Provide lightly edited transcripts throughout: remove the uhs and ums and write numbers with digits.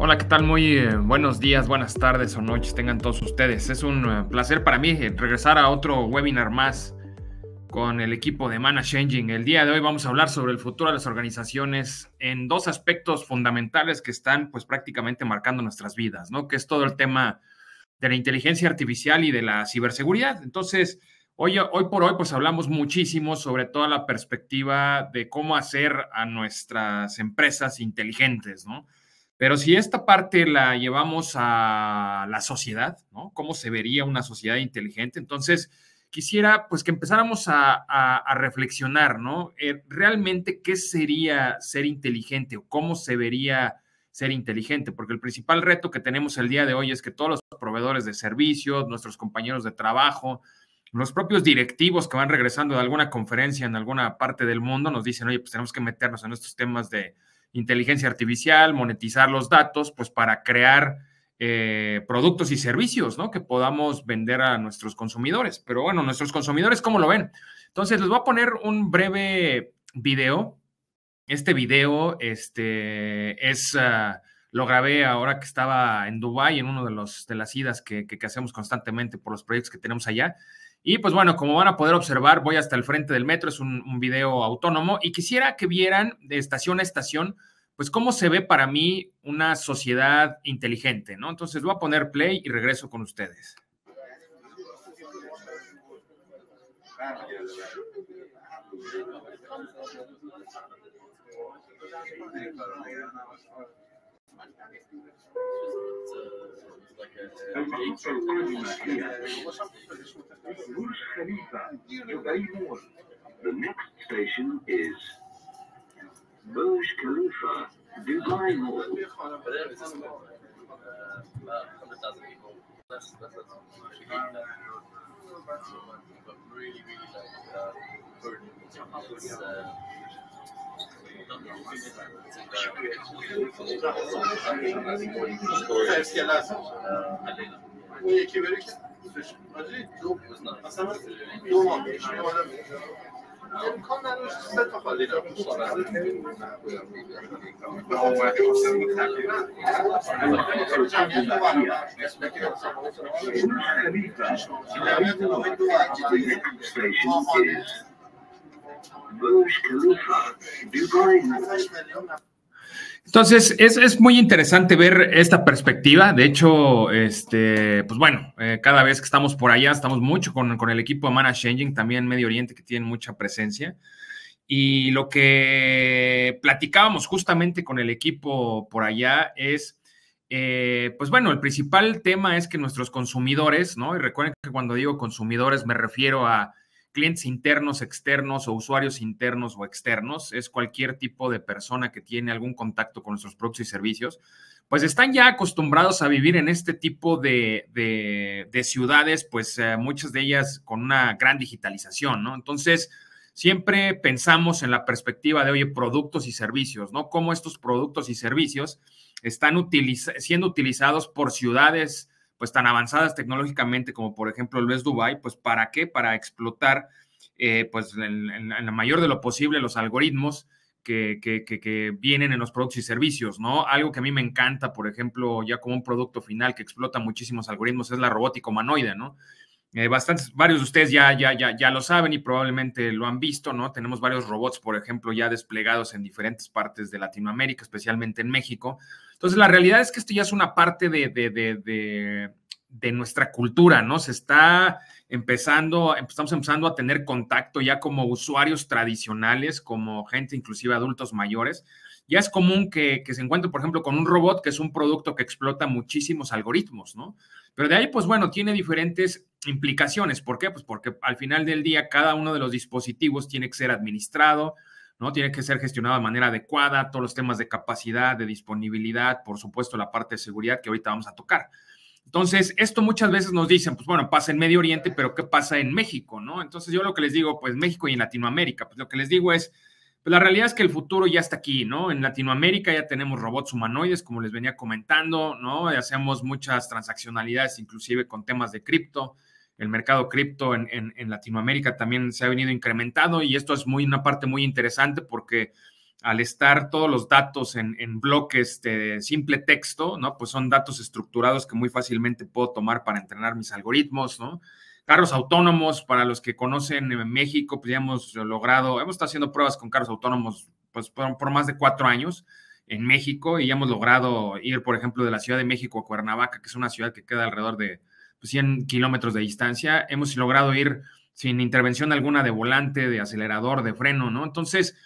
Hola, ¿qué tal? Muy buenos días, buenas tardes o noches tengan todos ustedes. Es un placer para mí regresar a otro webinar más con el equipo de Mana Changing. El día de hoy vamos a hablar sobre el futuro de las organizaciones en dos aspectos fundamentales que están pues prácticamente marcando nuestras vidas, ¿no? Que es todo el tema de la inteligencia artificial y de la ciberseguridad. Entonces, hoy por hoy pues hablamos muchísimo sobre toda la perspectiva de cómo hacer a nuestras empresas inteligentes, ¿no? Pero si esta parte la llevamos a la sociedad, ¿no? ¿Cómo se vería una sociedad inteligente? Entonces, quisiera pues que empezáramos a reflexionar, ¿no? Realmente, ¿qué sería ser inteligente o cómo se vería ser inteligente? Porque el principal reto que tenemos el día de hoy es que todos los proveedores de servicios, nuestros compañeros de trabajo, los propios directivos que van regresando de alguna conferencia en alguna parte del mundo nos dicen, oye, pues tenemos que meternos en estos temas de inteligencia artificial, monetizar los datos, pues para crear productos y servicios, ¿no? Que podamos vender a nuestros consumidores. Pero bueno, nuestros consumidores, ¿cómo lo ven? Entonces, les voy a poner un breve video. Este video lo grabé ahora que estaba en Dubái, en uno de las idas que hacemos constantemente por los proyectos que tenemos allá. Y pues bueno, como van a poder observar, voy hasta el frente del metro, es un video autónomo y quisiera que vieran de estación a estación, pues cómo se ve para mí una sociedad inteligente, ¿no? Entonces voy a poner play y regreso con ustedes. The next station is Burj Khalifa, Dubai Mall. Entonces, es muy interesante ver esta perspectiva. De hecho, pues bueno, cada vez que estamos por allá, estamos mucho con el equipo de Mana Changing, también en Medio Oriente, que tienen mucha presencia. Y lo que platicábamos justamente con el equipo por allá es, pues bueno, el principal tema es que nuestros consumidores, ¿no? Y recuerden que cuando digo consumidores me refiero a clientes internos, externos o usuarios internos o externos, es cualquier tipo de persona que tiene algún contacto con nuestros productos y servicios, pues están ya acostumbrados a vivir en este tipo de ciudades, pues muchas de ellas con una gran digitalización, ¿no? Entonces, siempre pensamos en la perspectiva de, oye, productos y servicios, ¿no? Cómo estos productos y servicios están siendo utilizados por ciudades pues tan avanzadas tecnológicamente como por ejemplo lo es Dubái, pues ¿para qué? Para explotar pues en la mayor de lo posible los algoritmos que vienen en los productos y servicios, ¿no? Algo que a mí me encanta, por ejemplo, ya como un producto final que explota muchísimos algoritmos es la robótica humanoide, ¿no? Varios de ustedes ya lo saben y probablemente lo han visto, ¿no? Tenemos varios robots, por ejemplo, ya desplegados en diferentes partes de Latinoamérica, especialmente en México. Entonces, la realidad es que esto ya es una parte de nuestra cultura, ¿no? estamos empezando a tener contacto ya como usuarios tradicionales, como gente, inclusive adultos mayores. Ya es común que se encuentre, por ejemplo, con un robot que es un producto que explota muchísimos algoritmos, ¿no? Pero de ahí, pues bueno, tiene diferentes implicaciones. ¿Por qué? Pues porque al final del día cada uno de los dispositivos tiene que ser administrado, ¿no? Tiene que ser gestionado de manera adecuada, todos los temas de capacidad, de disponibilidad, por supuesto la parte de seguridad que ahorita vamos a tocar. Entonces, esto muchas veces nos dicen, pues bueno, pasa en Medio Oriente, pero ¿qué pasa en México, no? Entonces yo lo que les digo, pues México y en Latinoamérica, pues lo que les digo es, pues la realidad es que el futuro ya está aquí, ¿no? En Latinoamérica ya tenemos robots humanoides, como les venía comentando, ¿no? Ya hacemos muchas transaccionalidades, inclusive con temas de cripto. El mercado cripto en Latinoamérica también se ha venido incrementando y esto es una parte muy interesante porque al estar todos los datos en bloques de simple texto, ¿no? Pues son datos estructurados que muy fácilmente puedo tomar para entrenar mis algoritmos, ¿no? Carros autónomos, para los que conocen en México, pues ya hemos estado haciendo pruebas con carros autónomos pues por más de 4 años en México y ya hemos logrado ir, por ejemplo, de la Ciudad de México a Cuernavaca, que es una ciudad que queda alrededor de 100 kilómetros de distancia. Hemos logrado ir sin intervención alguna de volante, de acelerador, de freno, ¿no? Entonces,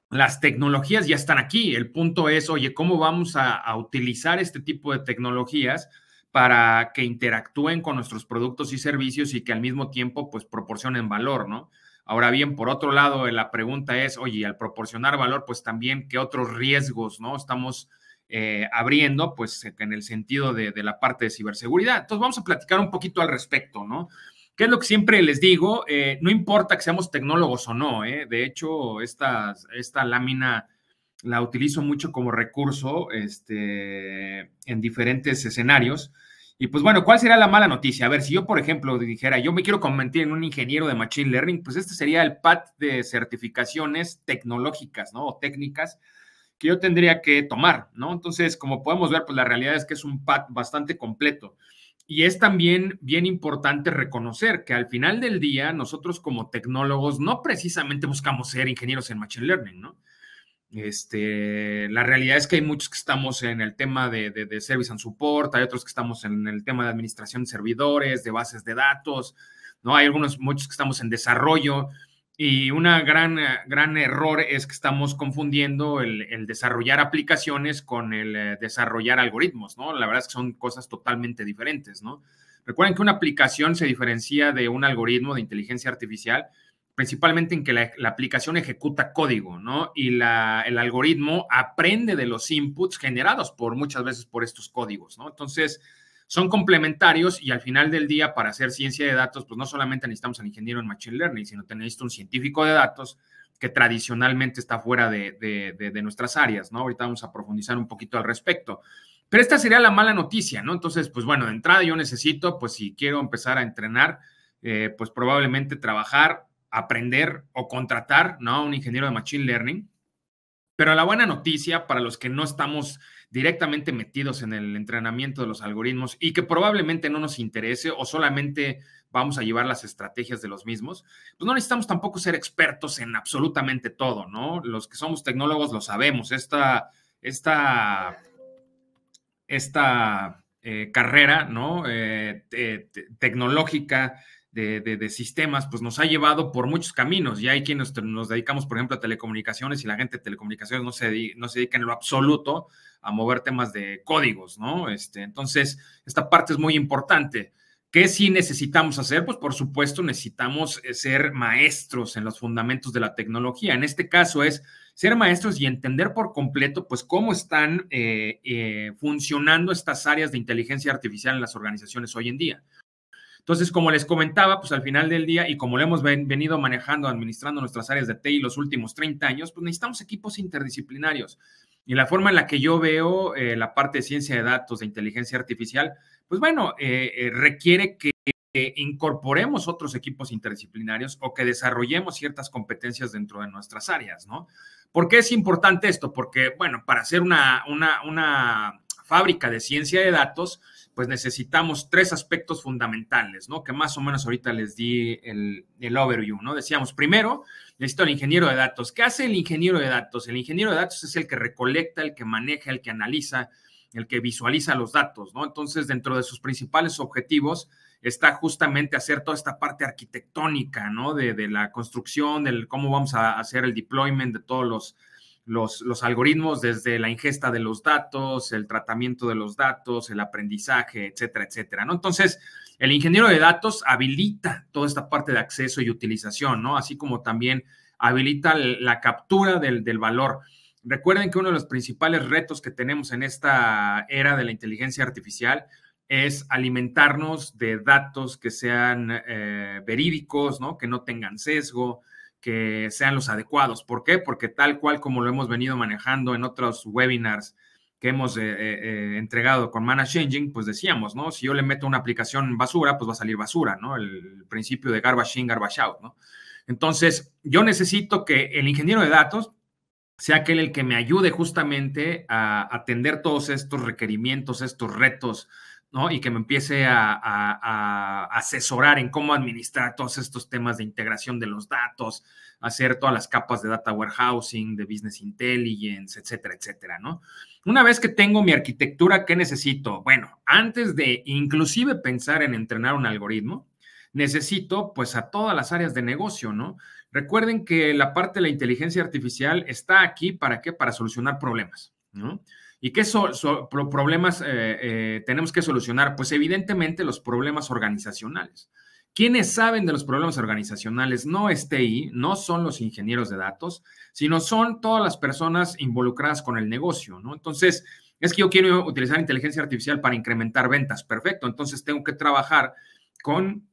las tecnologías ya están aquí. El punto es, oye, ¿cómo vamos a utilizar este tipo de tecnologías para que interactúen con nuestros productos y servicios y que al mismo tiempo, pues, proporcionen valor, ¿no? Ahora bien, por otro lado, la pregunta es, oye, al proporcionar valor, pues también, ¿qué otros riesgos, no? Estamos abriendo, pues, en el sentido de la parte de ciberseguridad. Entonces, vamos a platicar un poquito al respecto, ¿no? ¿Qué es lo que siempre les digo? No importa que seamos tecnólogos o no, de hecho, esta lámina la utilizo mucho como recurso en diferentes escenarios. Y pues bueno, ¿cuál sería la mala noticia? A ver, si yo, por ejemplo, dijera, yo me quiero convertir en un ingeniero de Machine Learning, pues este sería el path de certificaciones tecnológicas, ¿no? O técnicas que yo tendría que tomar, ¿no? Entonces, como podemos ver, pues la realidad es que es un path bastante completo. Y es también bien importante reconocer que al final del día, nosotros como tecnólogos no precisamente buscamos ser ingenieros en Machine Learning, ¿no? La realidad es que hay muchos que estamos en el tema de Service and Support, hay otros que estamos en el tema de administración de servidores, de bases de datos, ¿no? Hay muchos que estamos en desarrollo y una gran error es que estamos confundiendo el desarrollar aplicaciones con el desarrollar algoritmos, ¿no? La verdad es que son cosas totalmente diferentes, ¿no? Recuerden que una aplicación se diferencia de un algoritmo de inteligencia artificial principalmente en que la aplicación ejecuta código, ¿no? Y el algoritmo aprende de los inputs generados muchas veces por estos códigos, ¿no? Entonces, son complementarios y al final del día, para hacer ciencia de datos, pues no solamente necesitamos al ingeniero en Machine Learning, sino que necesitamos un científico de datos que tradicionalmente está fuera de nuestras áreas, ¿no? Ahorita vamos a profundizar un poquito al respecto. Pero esta sería la mala noticia, ¿no? Entonces, pues bueno, de entrada yo necesito, pues si quiero empezar a entrenar, pues probablemente trabajar, aprender o contratar, ¿no? Un ingeniero de Machine Learning. Pero la buena noticia para los que no estamos directamente metidos en el entrenamiento de los algoritmos y que probablemente no nos interese o solamente vamos a llevar las estrategias de los mismos, pues no necesitamos tampoco ser expertos en absolutamente todo, ¿no? Los que somos tecnólogos lo sabemos. Esta carrera, ¿no? Tecnológica de sistemas, pues nos ha llevado por muchos caminos. Ya hay quienes nos dedicamos, por ejemplo, a telecomunicaciones y la gente de telecomunicaciones no se dedica en lo absoluto a mover temas de códigos, ¿no? Entonces, esta parte es muy importante. ¿Qué sí necesitamos hacer? Pues por supuesto necesitamos ser maestros en los fundamentos de la tecnología. En este caso es ser maestros y entender por completo, pues, cómo están funcionando estas áreas de inteligencia artificial en las organizaciones hoy en día. Entonces, como les comentaba, pues al final del día y como lo hemos venido manejando, administrando nuestras áreas de TI los últimos 30 años, pues necesitamos equipos interdisciplinarios. Y la forma en la que yo veo la parte de ciencia de datos, de inteligencia artificial, pues bueno, requiere que incorporemos otros equipos interdisciplinarios o que desarrollemos ciertas competencias dentro de nuestras áreas, ¿no? ¿Por qué es importante esto? Porque, bueno, para hacer una fábrica de ciencia de datos, pues necesitamos 3 aspectos fundamentales, ¿no? Que más o menos ahorita les di el overview, ¿no? Decíamos, primero, necesito al ingeniero de datos. ¿Qué hace el ingeniero de datos? El ingeniero de datos es el que recolecta, el que maneja, el que analiza, el que visualiza los datos, ¿no? Entonces, dentro de sus principales objetivos está justamente hacer toda esta parte arquitectónica, ¿no? De la construcción, del cómo vamos a hacer el deployment de todos los algoritmos, desde la ingesta de los datos, el tratamiento de los datos, el aprendizaje, etcétera, etcétera, ¿no? Entonces, el ingeniero de datos habilita toda esta parte de acceso y utilización, ¿no? Así como también habilita la captura del valor. Recuerden que uno de los principales retos que tenemos en esta era de la inteligencia artificial es alimentarnos de datos que sean verídicos, ¿no? Que no tengan sesgo, que sean los adecuados. ¿Por qué? Porque tal cual como lo hemos venido manejando en otros webinars que hemos entregado con Managed Engine, pues decíamos, ¿no? Si yo le meto una aplicación basura, pues va a salir basura, ¿no? El principio de garbage in, garbage out, ¿no? Entonces, yo necesito que el ingeniero de datos sea aquel el que me ayude justamente a atender todos estos requerimientos, estos retos, ¿no? Y que me empiece a asesorar en cómo administrar todos estos temas de integración de los datos, hacer todas las capas de data warehousing, de business intelligence, etcétera, etcétera, ¿no? Una vez que tengo mi arquitectura, ¿qué necesito? Bueno, antes de inclusive pensar en entrenar un algoritmo, necesito pues a todas las áreas de negocio, ¿no? Recuerden que la parte de la inteligencia artificial está aquí ¿para qué? Para solucionar problemas, ¿no? ¿Y qué problemas tenemos que solucionar? Pues evidentemente los problemas organizacionales. ¿Quiénes saben de los problemas organizacionales? No es TI, no son los ingenieros de datos, sino son todas las personas involucradas con el negocio, ¿no? Entonces, es que yo quiero utilizar inteligencia artificial para incrementar ventas. Perfecto, entonces tengo que trabajar con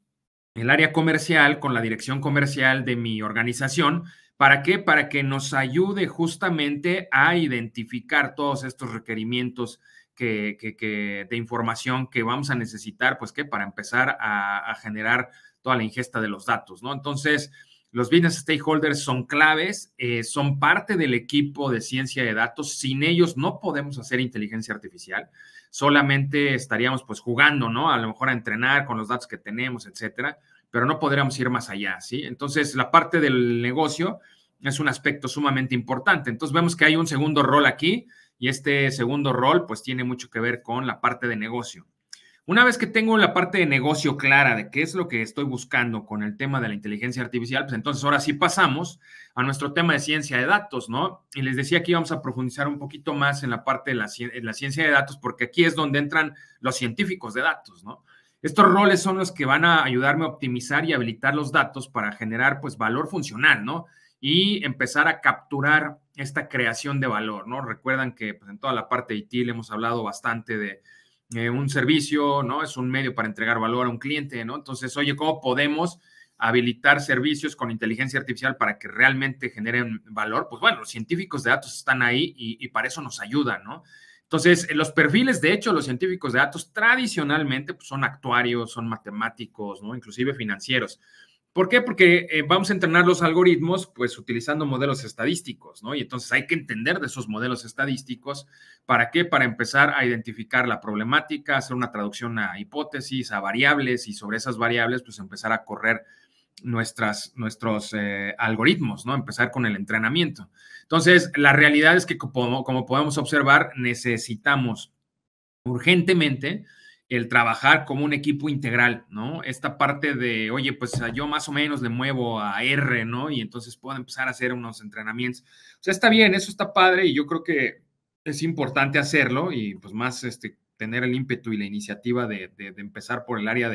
el área comercial, con la dirección comercial de mi organización. ¿Para qué? Para que nos ayude justamente a identificar todos estos requerimientos de información que vamos a necesitar, pues que para empezar a generar toda la ingesta de los datos, ¿no? Entonces, los business stakeholders son claves, son parte del equipo de ciencia de datos. Sin ellos no podemos hacer inteligencia artificial. Solamente estaríamos pues jugando, ¿no? A lo mejor a entrenar con los datos que tenemos, etcétera, pero no podríamos ir más allá, ¿sí? Entonces, la parte del negocio es un aspecto sumamente importante. Entonces, vemos que hay un segundo rol aquí y este segundo rol pues tiene mucho que ver con la parte de negocio. Una vez que tengo la parte de negocio clara de qué es lo que estoy buscando con el tema de la inteligencia artificial, pues entonces ahora sí pasamos a nuestro tema de ciencia de datos, ¿no? Y les decía que íbamos a profundizar un poquito más en la parte de la ciencia de datos, porque aquí es donde entran los científicos de datos, ¿no? Estos roles son los que van a ayudarme a optimizar y habilitar los datos para generar, pues, valor funcional, ¿no? Y empezar a capturar esta creación de valor, ¿no? Recuerdan que pues, en toda la parte de IT le hemos hablado bastante de un servicio, ¿no? Es un medio para entregar valor a un cliente, ¿no? Entonces, oye, ¿cómo podemos habilitar servicios con inteligencia artificial para que realmente generen valor? Pues bueno, los científicos de datos están ahí y para eso nos ayudan, ¿no? Entonces, los perfiles, de hecho, los científicos de datos tradicionalmente pues, son actuarios, son matemáticos, ¿no? Inclusive financieros. ¿Por qué? Porque vamos a entrenar los algoritmos pues utilizando modelos estadísticos, ¿no? Y entonces hay que entender de esos modelos estadísticos. ¿Para qué? Para empezar a identificar la problemática, hacer una traducción a hipótesis, a variables y sobre esas variables pues empezar a correr nuestros algoritmos, ¿no? Empezar con el entrenamiento. Entonces, la realidad es que como podemos observar, necesitamos urgentemente el trabajar como un equipo integral, ¿no? Esta parte de, oye, pues yo más o menos le muevo a R, ¿no? Y entonces puedo empezar a hacer unos entrenamientos. O sea, está bien, eso está padre y yo creo que es importante hacerlo y pues más tener el ímpetu y la iniciativa de empezar por el área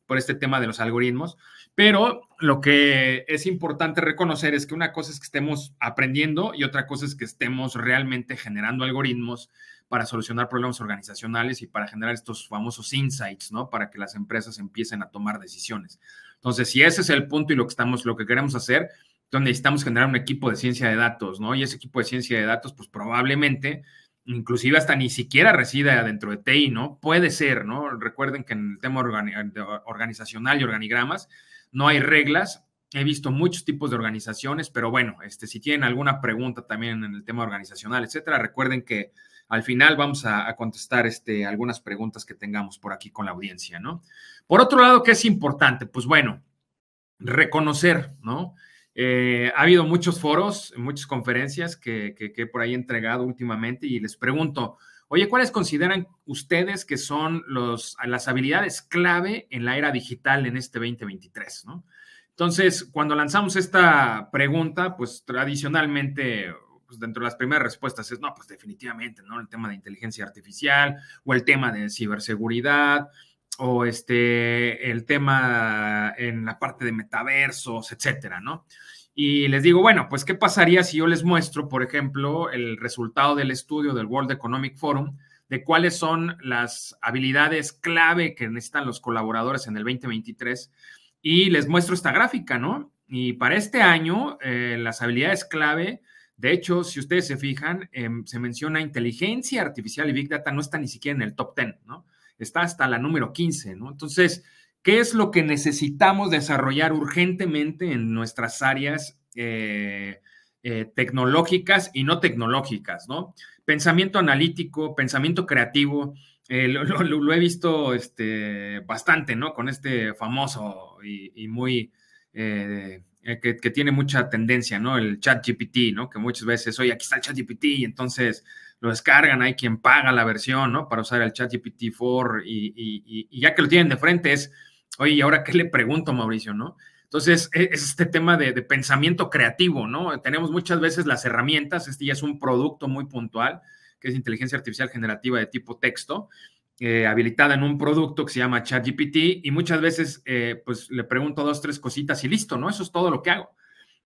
por este tema de los algoritmos. Pero lo que es importante reconocer es que una cosa es que estemos aprendiendo y otra cosa es que estemos realmente generando algoritmos para solucionar problemas organizacionales y para generar estos famosos insights, ¿no? Para que las empresas empiecen a tomar decisiones. Entonces, si ese es el punto y lo que queremos hacer, entonces necesitamos generar un equipo de ciencia de datos, ¿no? Y ese equipo de ciencia de datos, pues probablemente, inclusive hasta ni siquiera resida dentro de TI, ¿no? Puede ser, ¿no? Recuerden que en el tema organizacional y organigramas no hay reglas. He visto muchos tipos de organizaciones, pero bueno, si tienen alguna pregunta también en el tema organizacional, etcétera, recuerden que al final vamos a contestar algunas preguntas que tengamos por aquí con la audiencia, ¿no? Por otro lado, ¿qué es importante? Pues bueno, reconocer, ¿no? Ha habido muchos foros, muchas conferencias que por ahí he entregado últimamente y les pregunto, oye, ¿cuáles consideran ustedes que son las habilidades clave en la era digital en este 2023, ¿no? Entonces, cuando lanzamos esta pregunta, pues tradicionalmente pues dentro de las primeras respuestas es, no, pues definitivamente, ¿no? El tema de inteligencia artificial o el tema de ciberseguridad o el tema en la parte de metaversos, etcétera, ¿no? Y les digo, bueno, pues, ¿qué pasaría si yo les muestro, por ejemplo, el resultado del estudio del World Economic Forum de cuáles son las habilidades clave que necesitan los colaboradores en el 2023? Y les muestro esta gráfica, ¿no? Y para este año, las habilidades clave, de hecho, si ustedes se fijan, se menciona inteligencia artificial y Big Data, no está ni siquiera en el top 10, ¿no? Está hasta la número 15, ¿no? Entonces, ¿qué es lo que necesitamos desarrollar urgentemente en nuestras áreas tecnológicas y no tecnológicas, ¿no? Pensamiento analítico, pensamiento creativo, lo he visto bastante, ¿no? Con este famoso y muy, que tiene mucha tendencia, ¿no? El ChatGPT, ¿no? Que muchas veces, oye, aquí está el ChatGPT, y entonces lo descargan, hay quien paga la versión, ¿no? Para usar el ChatGPT 4 y ya que lo tienen de frente es, oye, ¿y ahora qué le pregunto, Mauricio, no? Entonces, es este tema de pensamiento creativo, ¿no? Tenemos muchas veces las herramientas, ya es un producto muy puntual, que es inteligencia artificial generativa de tipo texto, habilitada en un producto que se llama ChatGPT, y muchas veces, pues, le pregunto 2, 3 cositas y listo, ¿no? Eso es todo lo que hago.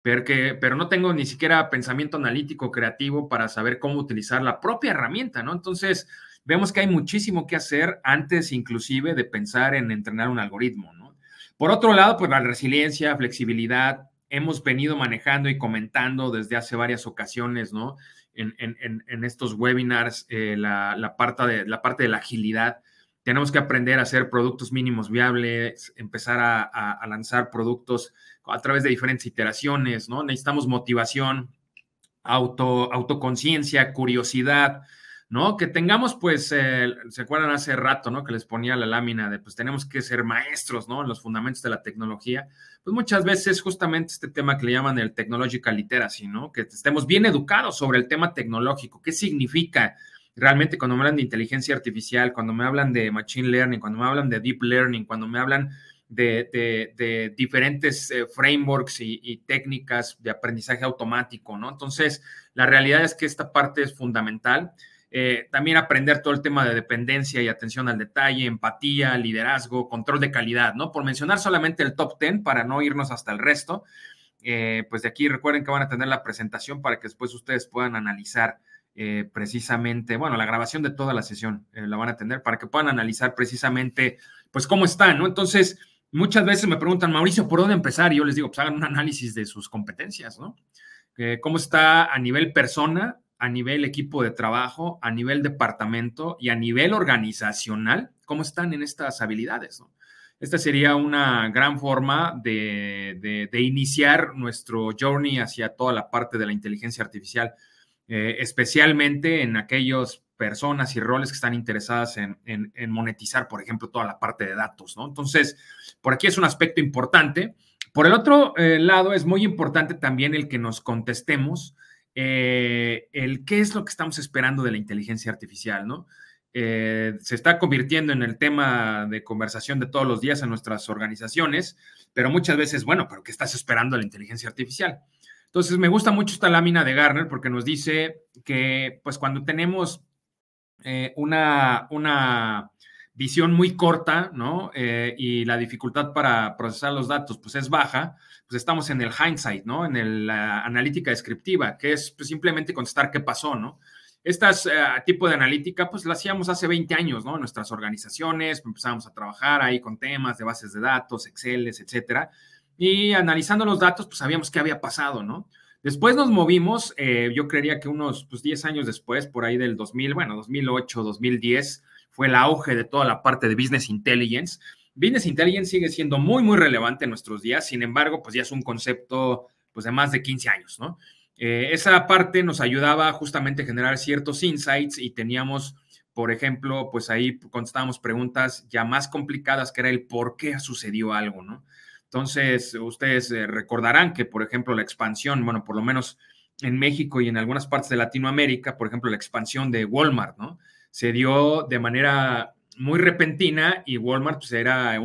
Pero no tengo ni siquiera pensamiento analítico creativo para saber cómo utilizar la propia herramienta, ¿no? Entonces, vemos que hay muchísimo que hacer antes inclusive de pensar en entrenar un algoritmo, ¿no? Por otro lado, pues la resiliencia, flexibilidad, hemos venido manejando y comentando desde hace varias ocasiones, ¿no? En estos webinars, la parte de la agilidad. Tenemos que aprender a hacer productos mínimos viables, empezar a lanzar productos a través de diferentes iteraciones, ¿no? Necesitamos motivación, autoconciencia, curiosidad, ¿no? Que tengamos, pues, ¿se acuerdan hace rato, ¿no? Que les ponía la lámina de, pues, tenemos que ser maestros, ¿no? En los fundamentos de la tecnología. Pues muchas veces justamente este tema que le llaman el technological literacy, ¿no? Que estemos bien educados sobre el tema tecnológico. ¿Qué significa realmente cuando me hablan de inteligencia artificial, cuando me hablan de machine learning, cuando me hablan de deep learning, cuando me hablan de diferentes frameworks y técnicas de aprendizaje automático, ¿no? Entonces, la realidad es que esta parte es fundamental. También aprender todo el tema de dependencia y atención al detalle, empatía, liderazgo, control de calidad, ¿no? Por mencionar solamente el top 10 para no irnos hasta el resto. Pues de aquí recuerden que van a tener la presentación para que después ustedes puedan analizar precisamente, bueno, la grabación de toda la sesión la van a tener para que puedan analizar precisamente, pues, cómo están, ¿no? Entonces, muchas veces me preguntan, Mauricio, ¿por dónde empezar? Y yo les digo, pues hagan un análisis de sus competencias, ¿no? ¿Cómo está a nivel persona, a nivel equipo de trabajo, a nivel departamento y a nivel organizacional? ¿Cómo están en estas habilidades, ¿no? Esta sería una gran forma de iniciar nuestro journey hacia toda la parte de la inteligencia artificial, especialmente en aquellas personas y roles que están interesadas en monetizar, por ejemplo, toda la parte de datos, ¿no? Entonces, por aquí es un aspecto importante. Por el otro lado, es muy importante también el que nos contestemos el qué es lo que estamos esperando de la inteligencia artificial, ¿no? Se está convirtiendo en el tema de conversación de todos los días en nuestras organizaciones, pero muchas veces, bueno, ¿pero qué estás esperando de la inteligencia artificial? Entonces, me gusta mucho esta lámina de Gartner porque nos dice que, pues, cuando tenemos una visión muy corta, ¿no? Y la dificultad para procesar los datos, pues, es baja, pues estamos en el hindsight, ¿no? En la analítica descriptiva, que es pues, simplemente contestar qué pasó, ¿no? Estas tipo de analítica, pues la hacíamos hace 20 años, ¿no? En nuestras organizaciones, empezamos a trabajar ahí con temas de bases de datos, Excel, etcétera, y analizando los datos, pues sabíamos qué había pasado, ¿no? Después nos movimos, yo creería que unos pues, 10 años después, por ahí del 2000, bueno, 2008, 2010, fue el auge de toda la parte de Business Intelligence. Business Intelligence sigue siendo muy, muy relevante en nuestros días, sin embargo, pues ya es un concepto pues, de más de 15 años, ¿no? Esa parte nos ayudaba justamente a generar ciertos insights y teníamos, por ejemplo, pues ahí contestábamos preguntas ya más complicadas, que era el por qué sucedió algo, ¿no? Entonces, ustedes recordarán que, por ejemplo, la expansión, bueno, por lo menos en México y en algunas partes de Latinoamérica, por ejemplo, la expansión de Walmart, ¿no? Se dio de manera muy repentina y Walmart pues, era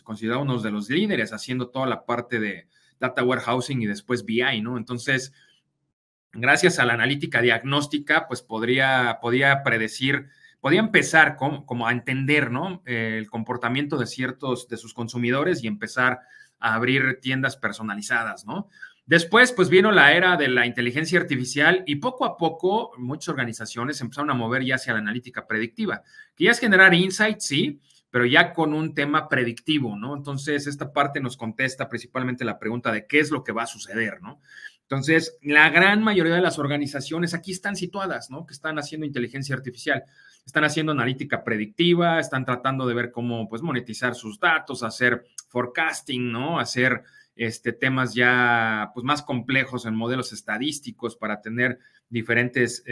considerado uno de los líderes haciendo toda la parte de data warehousing y después BI, ¿no? Entonces, gracias a la analítica diagnóstica, pues podía predecir, podía empezar como a entender, ¿no? El comportamiento de ciertos de sus consumidores y empezar a abrir tiendas personalizadas, ¿no? Después, pues vino la era de la inteligencia artificial y poco a poco muchas organizaciones empezaron a mover ya hacia la analítica predictiva, que ya es generar insights, sí, pero ya con un tema predictivo, ¿no? Entonces, esta parte nos contesta principalmente la pregunta de qué es lo que va a suceder, ¿no? Entonces, la gran mayoría de las organizaciones aquí están situadas, ¿no? Que están haciendo inteligencia artificial, están haciendo analítica predictiva, están tratando de ver cómo, pues, monetizar sus datos, hacer forecasting, ¿no? Hacer temas ya pues más complejos en modelos estadísticos para tener diferentes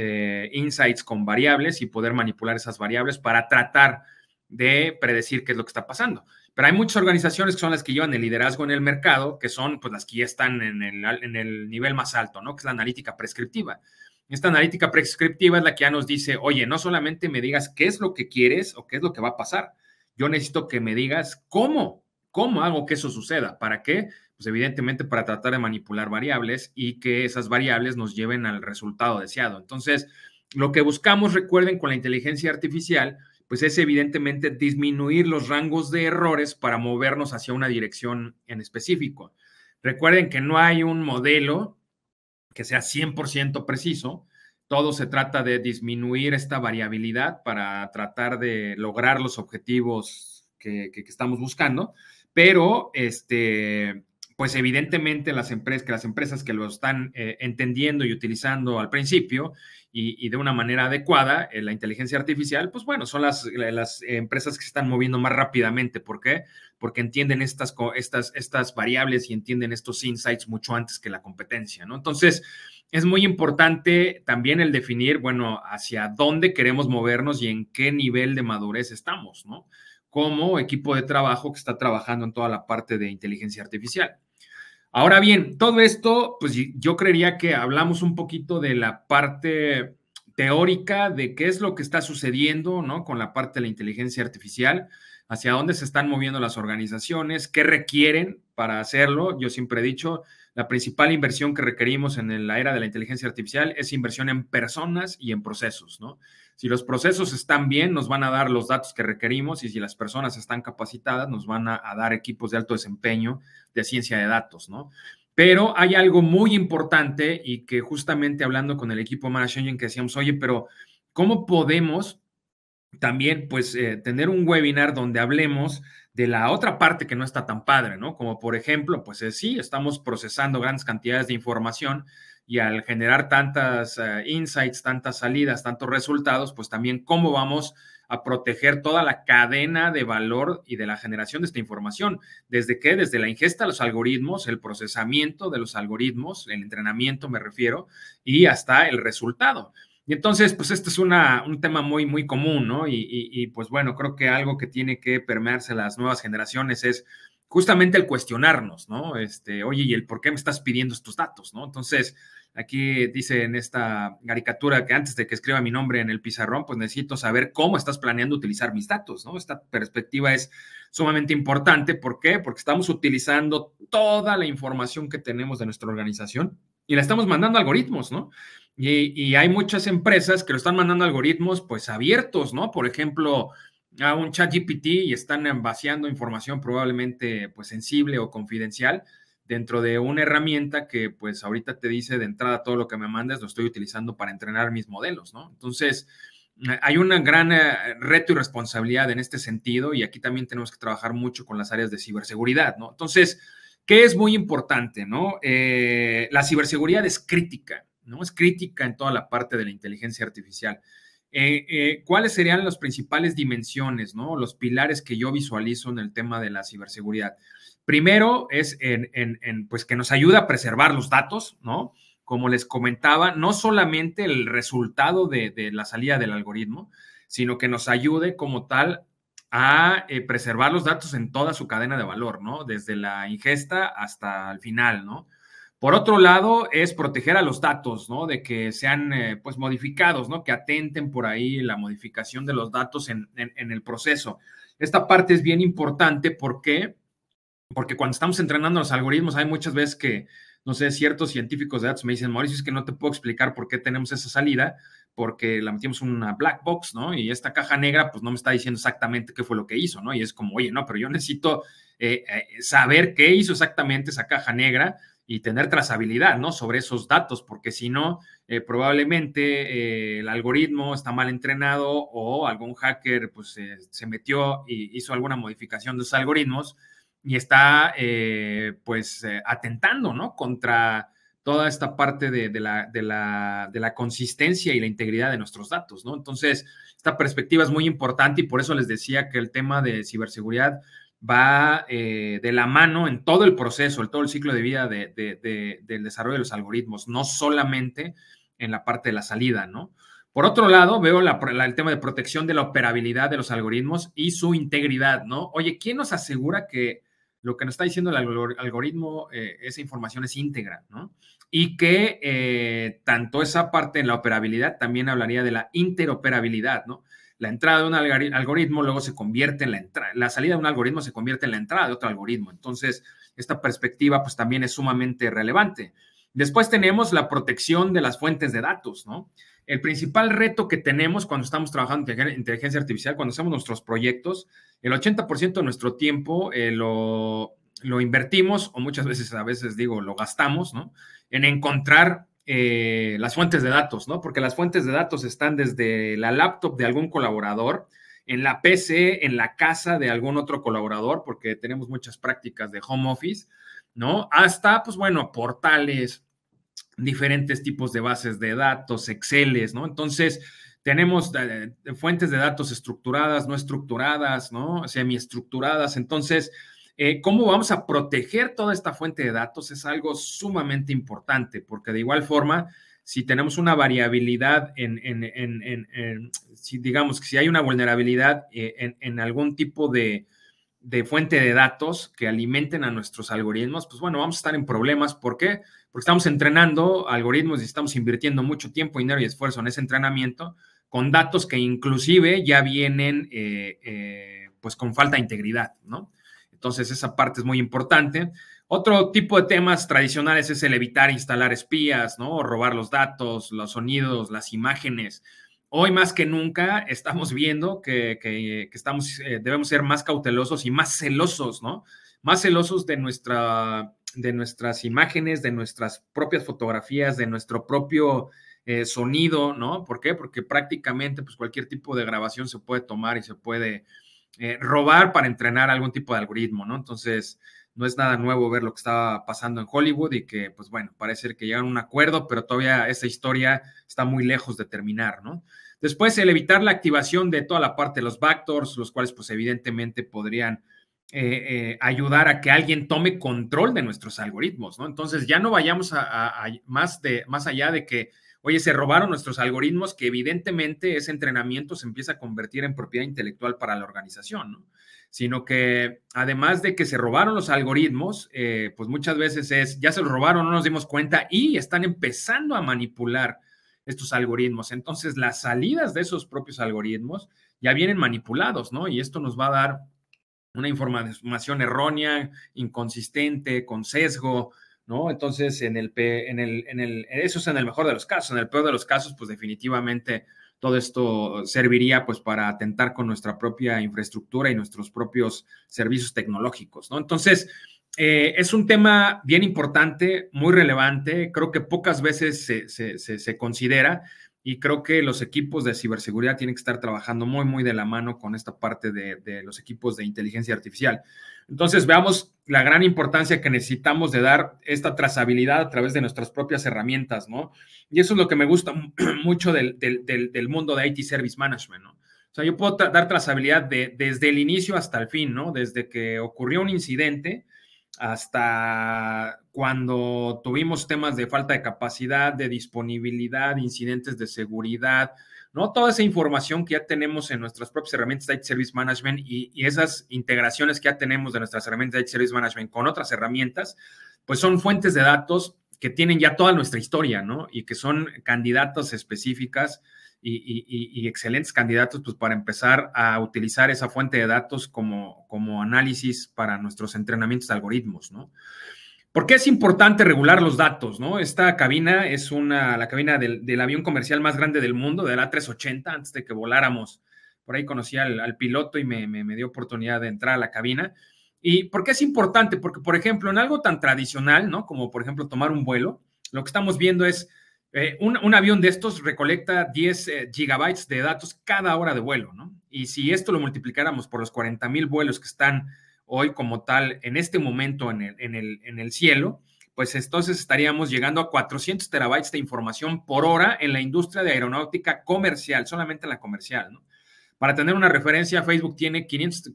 insights con variables y poder manipular esas variables para tratar de predecir qué es lo que está pasando. Pero hay muchas organizaciones que son las que llevan el liderazgo en el mercado, que son pues las que ya están en el nivel más alto, ¿no? Que es la analítica prescriptiva. Esta analítica prescriptiva es la que ya nos dice, oye, no solamente me digas qué es lo que quieres o qué es lo que va a pasar, yo necesito que me digas cómo hago que eso suceda. ¿Para qué? Pues evidentemente para tratar de manipular variables y que esas variables nos lleven al resultado deseado. Entonces, lo que buscamos, recuerden, con la inteligencia artificial, pues es evidentemente disminuir los rangos de errores para movernos hacia una dirección en específico. Recuerden que no hay un modelo que sea 100% preciso, todo se trata de disminuir esta variabilidad para tratar de lograr los objetivos que estamos buscando, pero pues evidentemente las empresas que lo están entendiendo y utilizando al principio y de una manera adecuada, la inteligencia artificial, pues bueno, son las empresas que se están moviendo más rápidamente. ¿Por qué? Porque entienden estas variables y entienden estos insights mucho antes que la competencia, ¿no? Entonces, es muy importante también el definir, bueno, hacia dónde queremos movernos y en qué nivel de madurez estamos, ¿no? Como equipo de trabajo que está trabajando en toda la parte de inteligencia artificial. Ahora bien, todo esto, pues yo creería que hablamos un poquito de la parte teórica de qué es lo que está sucediendo, ¿no? Con la parte de la inteligencia artificial, hacia dónde se están moviendo las organizaciones, qué requieren para hacerlo. Yo siempre he dicho, la principal inversión que requerimos en la era de la inteligencia artificial es inversión en personas y en procesos, ¿no? Si los procesos están bien, nos van a dar los datos que requerimos y si las personas están capacitadas, nos van a dar equipos de alto desempeño de ciencia de datos, ¿no? Pero hay algo muy importante y que justamente hablando con el equipo de Managed Engine que decíamos, oye, pero ¿cómo podemos también pues tener un webinar donde hablemos de la otra parte que no está tan padre, ¿no? Como por ejemplo, pues sí, estamos procesando grandes cantidades de información y al generar tantas insights, tantas salidas, tantos resultados, pues también cómo vamos a proteger toda la cadena de valor y de la generación de esta información. ¿Desde qué? Desde la ingesta de los algoritmos, el procesamiento de los algoritmos, el entrenamiento me refiero, y hasta el resultado. Y entonces, pues este es un tema muy, muy común, ¿no? Y pues bueno, creo que algo que tiene que permearse a las nuevas generaciones es justamente el cuestionarnos, ¿no? Oye, ¿y el por qué me estás pidiendo estos datos, ¿no? Entonces, aquí dice en esta caricatura que antes de que escriba mi nombre en el pizarrón, pues necesito saber cómo estás planeando utilizar mis datos, ¿no? Esta perspectiva es sumamente importante. ¿Por qué? Porque estamos utilizando toda la información que tenemos de nuestra organización y la estamos mandando a algoritmos, ¿no? Y hay muchas empresas que lo están mandando a algoritmos pues abiertos, ¿no? Por ejemplo, a un ChatGPT y están vaciando información probablemente pues sensible o confidencial dentro de una herramienta que pues ahorita te dice de entrada todo lo que me mandes lo estoy utilizando para entrenar mis modelos, ¿no? Entonces, hay una gran reto y responsabilidad en este sentido y aquí también tenemos que trabajar mucho con las áreas de ciberseguridad, ¿no? Entonces, ¿qué es muy importante, no? La ciberseguridad es crítica, ¿no? Es crítica en toda la parte de la inteligencia artificial. ¿Cuáles serían las principales dimensiones, ¿no? Los pilares que yo visualizo en el tema de la ciberseguridad. Primero es pues que nos ayuda a preservar los datos, ¿no? Como les comentaba, no solamente el resultado de la salida del algoritmo, sino que nos ayude como tal a preservar los datos en toda su cadena de valor, ¿no? Desde la ingesta hasta el final, ¿no? Por otro lado, es proteger a los datos, ¿no? De que sean, pues, modificados, ¿no? Que atenten por ahí la modificación de los datos en el proceso. Esta parte es bien importante, ¿por qué? Porque cuando estamos entrenando los algoritmos, hay muchas veces que, no sé, ciertos científicos de datos me dicen, Mauricio, es que no te puedo explicar por qué tenemos esa salida, porque la metimos en una black box, ¿no? Y esta caja negra, pues no me está diciendo exactamente qué fue lo que hizo, ¿no? Y es como, oye, no, pero yo necesito saber qué hizo exactamente esa caja negra y tener trazabilidad, ¿no? Sobre esos datos, porque si no, probablemente el algoritmo está mal entrenado o algún hacker, pues, se metió y hizo alguna modificación de esos algoritmos y está, pues, atentando, ¿no? Contra toda esta parte de la consistencia y la integridad de nuestros datos, ¿no? Entonces, esta perspectiva es muy importante y por eso les decía que el tema de ciberseguridad va de la mano en todo el proceso, en todo el ciclo de vida del desarrollo de los algoritmos, no solamente en la parte de la salida, ¿no? Por otro lado, veo el tema de protección de la operabilidad de los algoritmos y su integridad, ¿no? Oye, ¿quién nos asegura que lo que nos está diciendo el algoritmo, esa información es íntegra, ¿no? Y que tanto esa parte en la operabilidad también hablaría de la interoperabilidad, ¿no? La entrada de un algoritmo luego se convierte en la salida de un algoritmo se convierte en la entrada de otro algoritmo. Entonces, esta perspectiva pues también es sumamente relevante. Después tenemos la protección de las fuentes de datos, ¿no? El principal reto que tenemos cuando estamos trabajando en inteligencia artificial, cuando hacemos nuestros proyectos, el 80% de nuestro tiempo lo invertimos, o muchas veces, a veces digo, lo gastamos, ¿no? En encontrar las fuentes de datos, ¿no? Porque las fuentes de datos están desde la laptop de algún colaborador, en la PC, en la casa de algún otro colaborador, porque tenemos muchas prácticas de home office, ¿no? Hasta, pues bueno, portales, diferentes tipos de bases de datos, Exceles, ¿no? Entonces, tenemos fuentes de datos estructuradas, no estructuradas, ¿no? Semiestructuradas. Entonces, ¿cómo vamos a proteger toda esta fuente de datos? Es algo sumamente importante, porque de igual forma, si tenemos una variabilidad si digamos que si hay una vulnerabilidad en algún tipo de fuente de datos que alimenten a nuestros algoritmos, pues bueno, vamos a estar en problemas. ¿Por qué? Porque estamos entrenando algoritmos y estamos invirtiendo mucho tiempo, dinero y esfuerzo en ese entrenamiento con datos que inclusive ya vienen pues con falta de integridad, ¿no? Entonces, esa parte es muy importante. Otro tipo de temas tradicionales es el evitar instalar espías, ¿no? O robar los datos, los sonidos, las imágenes. Hoy más que nunca estamos viendo que debemos ser más cautelosos y más celosos, ¿no? Más celosos de nuestras imágenes, de nuestras propias fotografías, de nuestro propio sonido, ¿no? ¿Por qué? Porque prácticamente pues, cualquier tipo de grabación se puede tomar y se puede robar para entrenar algún tipo de algoritmo, ¿no? Entonces, no es nada nuevo ver lo que estaba pasando en Hollywood y que, pues bueno, parece que llegaron a un acuerdo, pero todavía esa historia está muy lejos de terminar, ¿no? Después, el evitar la activación de toda la parte de los backdoors, los cuales, pues evidentemente podrían ayudar a que alguien tome control de nuestros algoritmos, ¿no? Entonces, ya no vayamos a más allá de que oye, se robaron nuestros algoritmos, que evidentemente ese entrenamiento se empieza a convertir en propiedad intelectual para la organización, ¿no? Sino que además de que se robaron los algoritmos, pues muchas veces ya se los robaron, no nos dimos cuenta y están empezando a manipular estos algoritmos. Entonces, las salidas de esos propios algoritmos ya vienen manipulados, ¿no? Y esto nos va a dar una información errónea, inconsistente, con sesgo, ¿no? Entonces, eso es en el mejor de los casos. En el peor de los casos, pues definitivamente todo esto serviría pues para atentar con nuestra propia infraestructura y nuestros propios servicios tecnológicos, ¿no? Entonces, es un tema bien importante, muy relevante, creo que pocas veces se considera y creo que los equipos de ciberseguridad tienen que estar trabajando muy, muy de la mano con esta parte de los equipos de inteligencia artificial. Entonces, veamos la gran importancia que necesitamos de dar esta trazabilidad a través de nuestras propias herramientas, ¿no? Y eso es lo que me gusta mucho del mundo de IT Service Management, ¿no? O sea, yo puedo dar trazabilidad desde el inicio hasta el fin, ¿no? Desde que ocurrió un incidente hasta cuando tuvimos temas de falta de capacidad, de disponibilidad, incidentes de seguridad, ¿no? Toda esa información que ya tenemos en nuestras propias herramientas de IT Service Management y esas integraciones que ya tenemos de nuestras herramientas de IT Service Management con otras herramientas, pues son fuentes de datos que tienen ya toda nuestra historia, ¿no? Y que son candidatos específicas y excelentes candidatos pues, para empezar a utilizar esa fuente de datos como análisis para nuestros entrenamientos de algoritmos, ¿no? ¿Por qué es importante regular los datos, no? Esta cabina es la cabina del avión comercial más grande del mundo, del A380, antes de que voláramos. Por ahí conocí al piloto y me dio oportunidad de entrar a la cabina. ¿Y por qué es importante? Porque, por ejemplo, en algo tan tradicional, ¿no? Como, por ejemplo, tomar un vuelo, lo que estamos viendo es un avión de estos recolecta 10 gigabytes de datos cada hora de vuelo, ¿no? Y si esto lo multiplicáramos por los 40,000 vuelos que están hoy como tal en este momento en el cielo, pues entonces estaríamos llegando a 400 terabytes de información por hora en la industria de aeronáutica comercial, solamente en la comercial, ¿no? Para tener una referencia, Facebook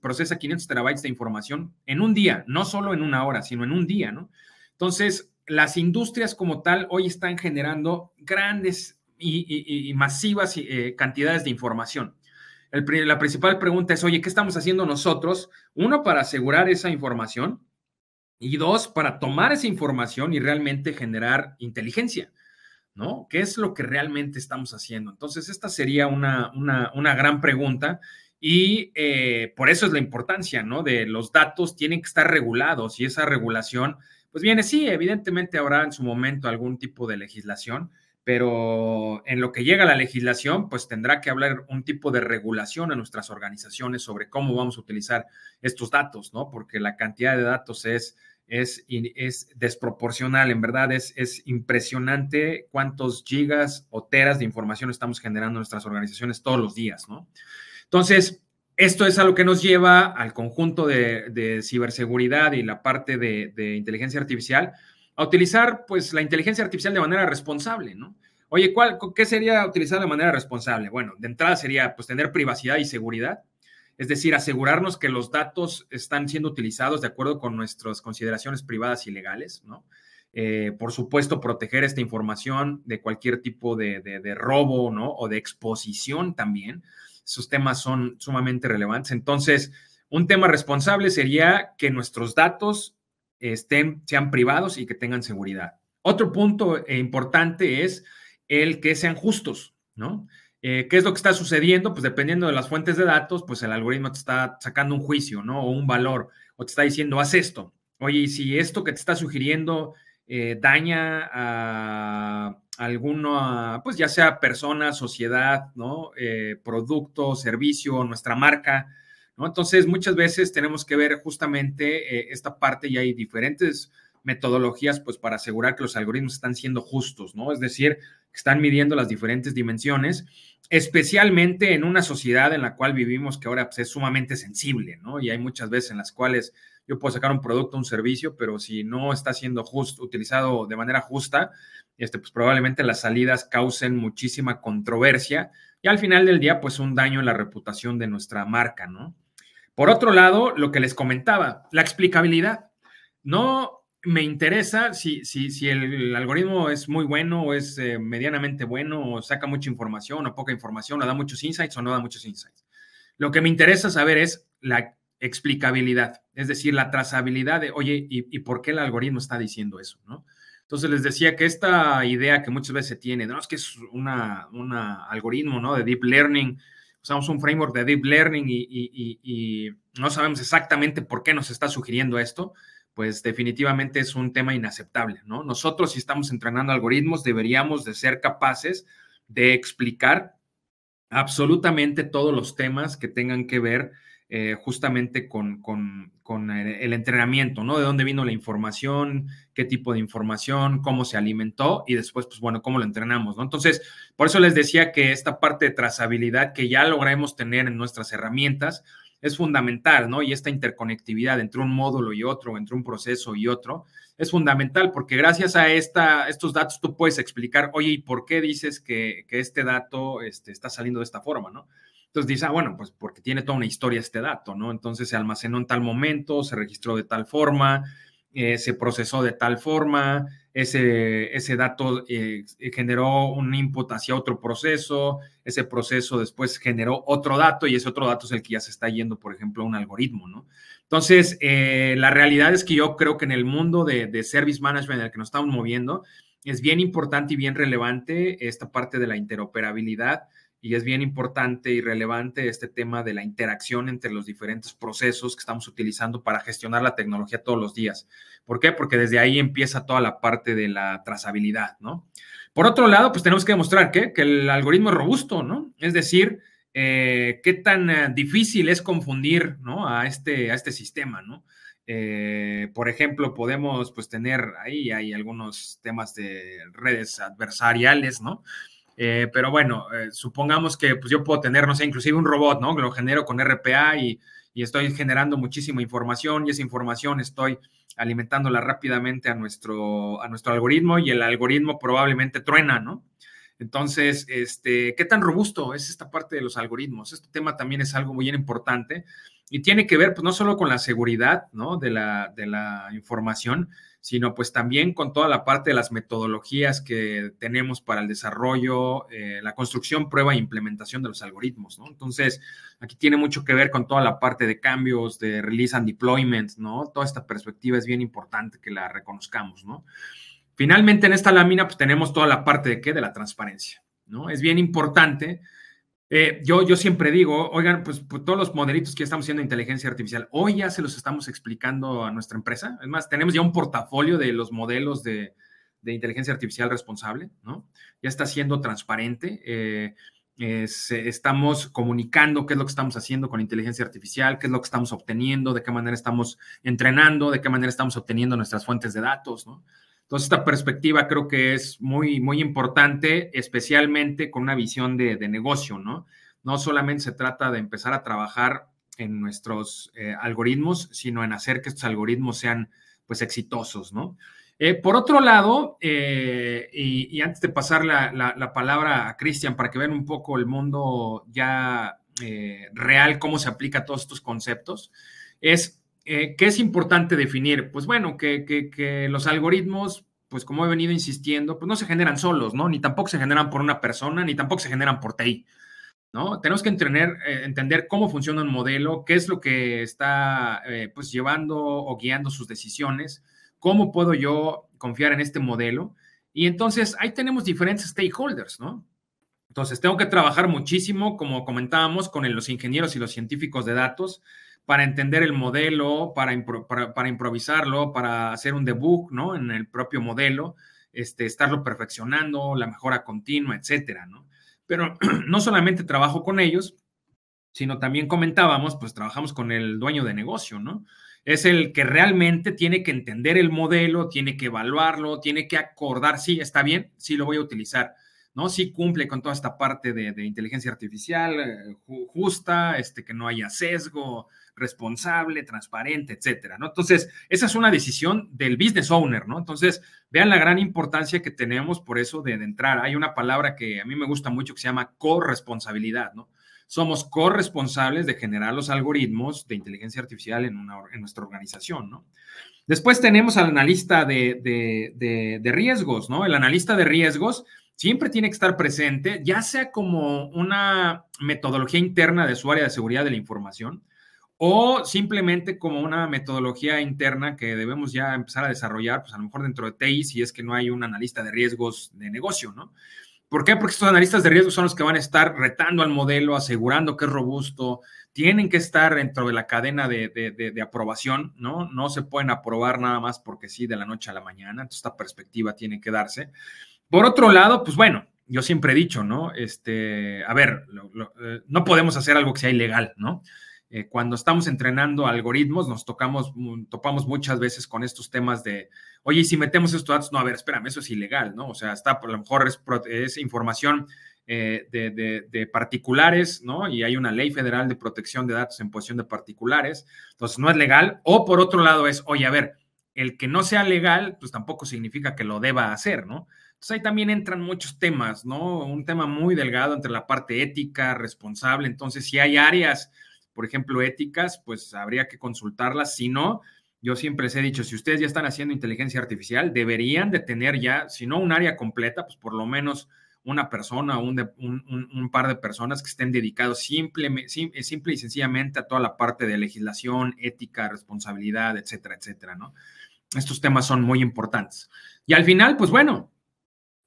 procesa 500 terabytes de información en un día, no solo en una hora, sino en un día, ¿no? Entonces, las industrias como tal hoy están generando grandes y masivas cantidades de información. La principal pregunta es, oye, ¿qué estamos haciendo nosotros? Uno, para asegurar esa información y dos, para tomar esa información y realmente generar inteligencia, ¿no? ¿Qué es lo que realmente estamos haciendo? Entonces, esta sería una gran pregunta y por eso es la importancia, ¿no? De los datos tienen que estar regulados y esa regulación, pues viene, sí, evidentemente habrá en su momento algún tipo de legislación, pero en lo que llega a la legislación, pues tendrá que haber un tipo de regulación en nuestras organizaciones sobre cómo vamos a utilizar estos datos, ¿no? Porque la cantidad de datos es desproporcional, en verdad es impresionante cuántos gigas o teras de información estamos generando en nuestras organizaciones todos los días, ¿no? Entonces, esto es a lo que nos lleva al conjunto de ciberseguridad y la parte de inteligencia artificial a utilizar, pues, la inteligencia artificial de manera responsable, ¿no? Oye, ¿qué sería utilizar de manera responsable? Bueno, de entrada sería, pues, tener privacidad y seguridad. Es decir, asegurarnos que los datos están siendo utilizados de acuerdo con nuestras consideraciones privadas y legales, ¿no? Por supuesto, proteger esta información de cualquier tipo de robo, ¿no? O de exposición también. Esos temas son sumamente relevantes. Entonces, un tema responsable sería que nuestros datos sean privados y que tengan seguridad. Otro punto importante es el que sean justos, ¿no? ¿Qué es lo que está sucediendo? Pues dependiendo de las fuentes de datos, pues el algoritmo te está sacando un juicio, ¿no? O un valor, o te está diciendo, haz esto. Oye, y si esto que te está sugiriendo daña a alguno, pues ya sea persona, sociedad, ¿no? Producto, servicio, nuestra marca, ¿no? Entonces, muchas veces tenemos que ver justamente esta parte y hay diferentes metodologías, pues, para asegurar que los algoritmos están siendo justos, ¿no? Es decir, que están midiendo las diferentes dimensiones, especialmente en una sociedad en la cual vivimos que ahora pues, es sumamente sensible, ¿no? Y hay muchas veces en las cuales yo puedo sacar un producto, un servicio, pero si no está siendo utilizado de manera justa, pues probablemente las salidas causen muchísima controversia y al final del día, pues un daño en la reputación de nuestra marca, ¿no? Por otro lado, lo que les comentaba, la explicabilidad. No me interesa si el algoritmo es muy bueno o es medianamente bueno o saca mucha información o poca información o da muchos insights o no da muchos insights. Lo que me interesa saber es la explicabilidad, es decir, la trazabilidad de, oye, ¿y por qué el algoritmo está diciendo eso, no? Entonces les decía que esta idea que muchas veces se tiene, no, es que es un algoritmo, ¿no? De deep learning, usamos un framework de deep learning y no sabemos exactamente por qué nos está sugiriendo esto, pues definitivamente es un tema inaceptable, ¿no? Nosotros, si estamos entrenando algoritmos, deberíamos de ser capaces de explicar absolutamente todos los temas que tengan que ver justamente con el entrenamiento, ¿no? De dónde vino la información, qué tipo de información, cómo se alimentó y después, pues bueno, cómo lo entrenamos, ¿no? Entonces, por eso les decía que esta parte de trazabilidad que ya lograremos tener en nuestras herramientas es fundamental, ¿no? Y esta interconectividad entre un módulo y otro, entre un proceso y otro, es fundamental porque gracias a estos datos tú puedes explicar, oye, ¿y por qué dices que este dato está saliendo de esta forma, ¿no? Entonces dices, bueno, pues porque tiene toda una historia este dato, ¿no? Entonces se almacenó en tal momento, se registró de tal forma, se procesó de tal forma, ese dato generó un input hacia otro proceso, ese proceso después generó otro dato y ese otro dato es el que ya se está yendo, por ejemplo, a un algoritmo, ¿no? Entonces, la realidad es que yo creo que en el mundo de service management en el que nos estamos moviendo, es bien importante y bien relevante esta parte de la interoperabilidad y es bien importante y relevante este tema de la interacción entre los diferentes procesos que estamos utilizando para gestionar la tecnología todos los días. ¿Por qué? Porque desde ahí empieza toda la parte de la trazabilidad, ¿no? Por otro lado, pues tenemos que demostrar que el algoritmo es robusto, ¿no? Es decir, qué tan difícil es confundir, ¿no? a este sistema, ¿no? Por ejemplo, podemos pues tener ahí hay algunos temas de redes adversariales, ¿no? Pero bueno, supongamos que pues yo puedo tener, no sé, inclusive un robot, ¿no? Que lo genero con RPA y estoy generando muchísima información y esa información estoy alimentándola rápidamente a nuestro algoritmo y el algoritmo probablemente truena, ¿no? Entonces, ¿qué tan robusto es esta parte de los algoritmos? Este tema también es algo muy importante y tiene que ver, pues, no solo con la seguridad, ¿no? de la información, sino pues también con toda la parte de las metodologías que tenemos para el desarrollo, la construcción, prueba e implementación de los algoritmos, ¿no? Entonces, aquí tiene mucho que ver con toda la parte de cambios, de release and deployment, ¿no? Toda esta perspectiva es bien importante que la reconozcamos, ¿no? Finalmente, en esta lámina, pues tenemos toda la parte de ¿qué? De la transparencia, ¿no? Es bien importante. Yo siempre digo, oigan, pues todos los modelitos que estamos haciendo de inteligencia artificial, hoy ya se los estamos explicando a nuestra empresa. Es más, tenemos ya un portafolio de los modelos de inteligencia artificial responsable, ¿no? Ya está siendo transparente. Estamos comunicando qué es lo que estamos haciendo con inteligencia artificial, qué es lo que estamos obteniendo, de qué manera estamos entrenando, de qué manera estamos obteniendo nuestras fuentes de datos, ¿no? Entonces, esta perspectiva creo que es muy, muy importante, especialmente con una visión de negocio, ¿no? No solamente se trata de empezar a trabajar en nuestros algoritmos, sino en hacer que estos algoritmos sean, pues, exitosos, ¿no? Por otro lado, y antes de pasar la palabra a Cristian para que vean un poco el mundo ya real, cómo se aplica a todos estos conceptos, ¿qué es importante definir? Pues bueno, que los algoritmos, pues como he venido insistiendo, pues no se generan solos, ¿no? Ni tampoco se generan por una persona, ni tampoco se generan por TI, ¿no? Tenemos que entender cómo funciona un modelo, qué es lo que está pues llevando o guiando sus decisiones, cómo puedo yo confiar en este modelo. Y entonces ahí tenemos diferentes stakeholders, ¿no? Entonces tengo que trabajar muchísimo, como comentábamos, con los ingenieros y los científicos de datos para entender el modelo, para improvisarlo, para hacer un debug, ¿no? En el propio modelo, estarlo perfeccionando, la mejora continua, etcétera, ¿no? Pero no solamente trabajo con ellos, sino también comentábamos, pues trabajamos con el dueño de negocio, ¿no? Es el que realmente tiene que entender el modelo, tiene que evaluarlo, tiene que acordar, sí, está bien, sí lo voy a utilizar, ¿no? Sí cumple con toda esta parte de inteligencia artificial justa, que no haya sesgo, responsable, transparente, etcétera, ¿no? Entonces, esa es una decisión del business owner, ¿no? Entonces, vean la gran importancia que tenemos por eso de entrar. Hay una palabra que a mí me gusta mucho que se llama corresponsabilidad, ¿no? Somos corresponsables de generar los algoritmos de inteligencia artificial en nuestra organización, ¿no? Después tenemos al analista de riesgos, ¿no? El analista de riesgos siempre tiene que estar presente, ya sea como una metodología interna de su área de seguridad de la información o simplemente como una metodología interna que debemos ya empezar a desarrollar, pues a lo mejor dentro de TI, si es que no hay un analista de riesgos de negocio, ¿no? ¿Por qué? Porque estos analistas de riesgos son los que van a estar retando al modelo, asegurando que es robusto, tienen que estar dentro de la cadena de aprobación, ¿no? No se pueden aprobar nada más porque sí de la noche a la mañana, entonces esta perspectiva tiene que darse. Por otro lado, pues bueno, yo siempre he dicho, ¿no? A ver, no podemos hacer algo que sea ilegal, ¿no? Cuando estamos entrenando algoritmos, topamos muchas veces con estos temas de, oye, y si metemos estos datos, no, a ver, espérame, eso es ilegal, ¿no? O sea, a lo mejor es información de particulares, ¿no? Y hay una ley federal de protección de datos en posesión de particulares, entonces no es legal. O por otro lado es, oye, a ver, el que no sea legal, pues tampoco significa que lo deba hacer, ¿no? Entonces ahí también entran muchos temas, ¿no? Un tema muy delgado entre la parte ética, responsable. Entonces, si hay áreas, por ejemplo, éticas, pues habría que consultarlas. Si no, yo siempre les he dicho, si ustedes ya están haciendo inteligencia artificial, deberían de tener ya, si no un área completa, pues por lo menos una persona o un par de personas que estén dedicados simple y sencillamente a toda la parte de legislación, ética, responsabilidad, etcétera, etcétera, ¿no? Estos temas son muy importantes. Y al final, pues bueno,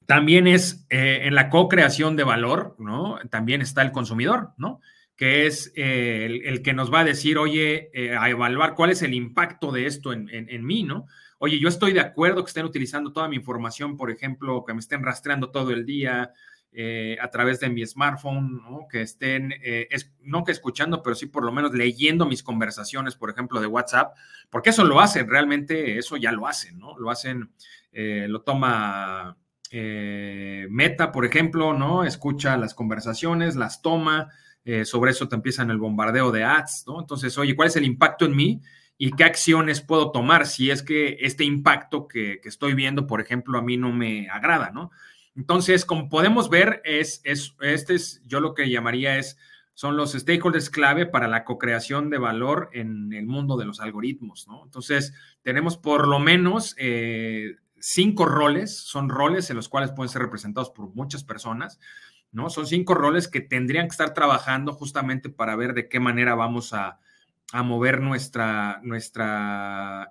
también es en la co-creación de valor, ¿no? También está el consumidor, ¿no? Que es el que nos va a decir, oye, a evaluar cuál es el impacto de esto en mí, ¿no? Oye, yo estoy de acuerdo que estén utilizando toda mi información, por ejemplo, que me estén rastreando todo el día a través de mi smartphone, ¿no? Que estén, no que escuchando, pero sí por lo menos leyendo mis conversaciones, por ejemplo, de WhatsApp, porque eso lo hacen, realmente eso ya lo hacen, ¿no? Lo hacen, lo toma Meta, por ejemplo, ¿no? Escucha las conversaciones, las toma, sobre eso te empiezan el bombardeo de ads, ¿no? Entonces, oye, ¿cuál es el impacto en mí? ¿Y qué acciones puedo tomar si es que este impacto que estoy viendo, por ejemplo, a mí no me agrada, ¿no? Entonces, como podemos ver, yo lo que llamaría son los stakeholders clave para la co-creación de valor en el mundo de los algoritmos, ¿no? Entonces, tenemos por lo menos 5 roles, son roles en los cuales pueden ser representados por muchas personas, ¿no? Son 5 roles que tendrían que estar trabajando justamente para ver de qué manera vamos a mover nuestra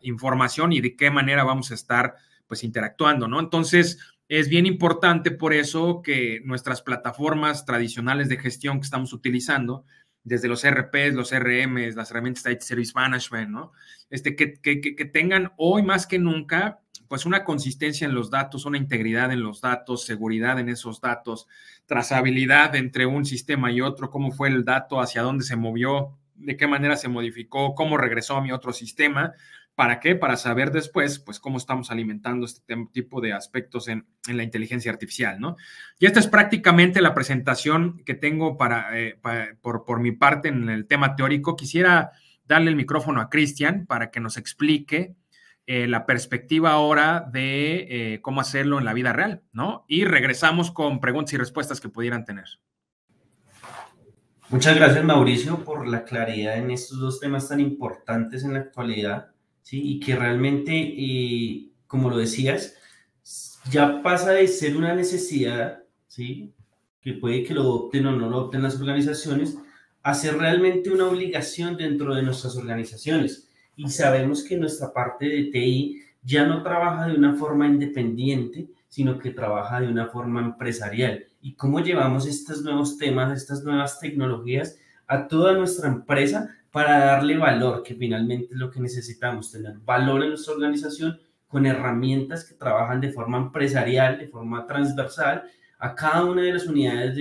información y de qué manera vamos a estar pues interactuando, ¿no? Entonces, es bien importante por eso que nuestras plataformas tradicionales de gestión que estamos utilizando, desde los ERPs, los CRMs, las herramientas de IT Service Management, ¿no? Que tengan hoy más que nunca, pues una consistencia en los datos, una integridad en los datos, seguridad en esos datos, trazabilidad entre un sistema y otro, cómo fue el dato, hacia dónde se movió, de qué manera se modificó, cómo regresó a mi otro sistema. ¿Para qué? Para saber después, pues, cómo estamos alimentando este tipo de aspectos en la inteligencia artificial, ¿no? Y esta es prácticamente la presentación que tengo por mi parte en el tema teórico. Quisiera darle el micrófono a Cristian para que nos explique la perspectiva ahora de cómo hacerlo en la vida real, ¿no? Y regresamos con preguntas y respuestas que pudieran tener. Muchas gracias, Mauricio, por la claridad en estos dos temas tan importantes en la actualidad, ¿sí? Y que realmente, como lo decías, ya pasa de ser una necesidad, ¿sí? Que puede que lo opten o no lo opten las organizaciones, a ser realmente una obligación dentro de nuestras organizaciones. Y sabemos que nuestra parte de TI ya no trabaja de una forma independiente, sino que trabaja de una forma empresarial. ¿Y cómo llevamos estos nuevos temas, estas nuevas tecnologías a toda nuestra empresa para darle valor, que finalmente es lo que necesitamos, tener valor en nuestra organización con herramientas que trabajan de forma empresarial, de forma transversal a cada una de las unidades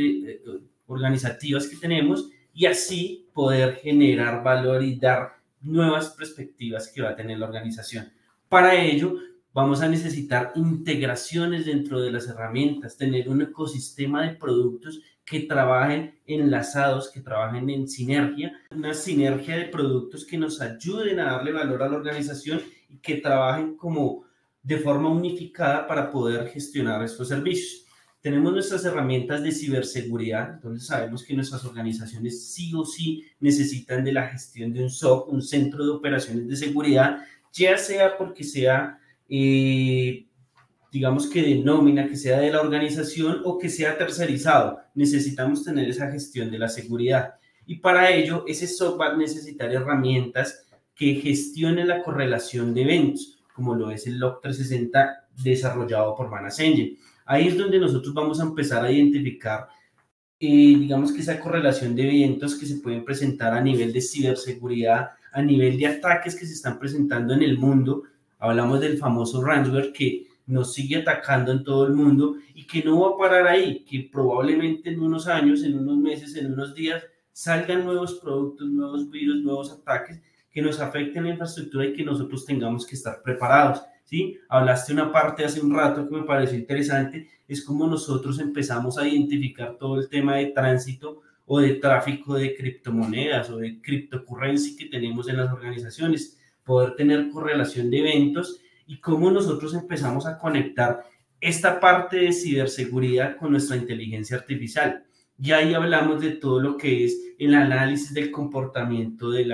organizativas que tenemos y así poder generar valor y dar nuevas perspectivas que va a tener la organización. Para ello, vamos a necesitar integraciones dentro de las herramientas, tener un ecosistema de productos que trabajen enlazados, que trabajen en sinergia, una sinergia de productos que nos ayuden a darle valor a la organización y que trabajen como de forma unificada para poder gestionar estos servicios. Tenemos nuestras herramientas de ciberseguridad, entonces sabemos que nuestras organizaciones sí o sí necesitan de la gestión de un SOC, un centro de operaciones de seguridad, ya sea porque sea digamos que de nómina, que sea de la organización o que sea tercerizado. Necesitamos tener esa gestión de la seguridad. Y para ello, ese SOC va a necesitar herramientas que gestionen la correlación de eventos, como lo es el Log 360 desarrollado por Managed Engine. Ahí es donde nosotros vamos a empezar a identificar, digamos que esa correlación de eventos que se pueden presentar a nivel de ciberseguridad, a nivel de ataques que se están presentando en el mundo. Hablamos del famoso ransomware que nos sigue atacando en todo el mundo y que no va a parar ahí, que probablemente en unos años, en unos meses, en unos días, salgan nuevos productos, nuevos virus, nuevos ataques que nos afecten la infraestructura y que nosotros tengamos que estar preparados, ¿sí? Hablaste una parte hace un rato que me pareció interesante, es como nosotros empezamos a identificar todo el tema de tránsito o de tráfico de criptomonedas o de cryptocurrency que tenemos en las organizaciones, poder tener correlación de eventos y cómo nosotros empezamos a conectar esta parte de ciberseguridad con nuestra inteligencia artificial. Y ahí hablamos de todo lo que es el análisis del comportamiento de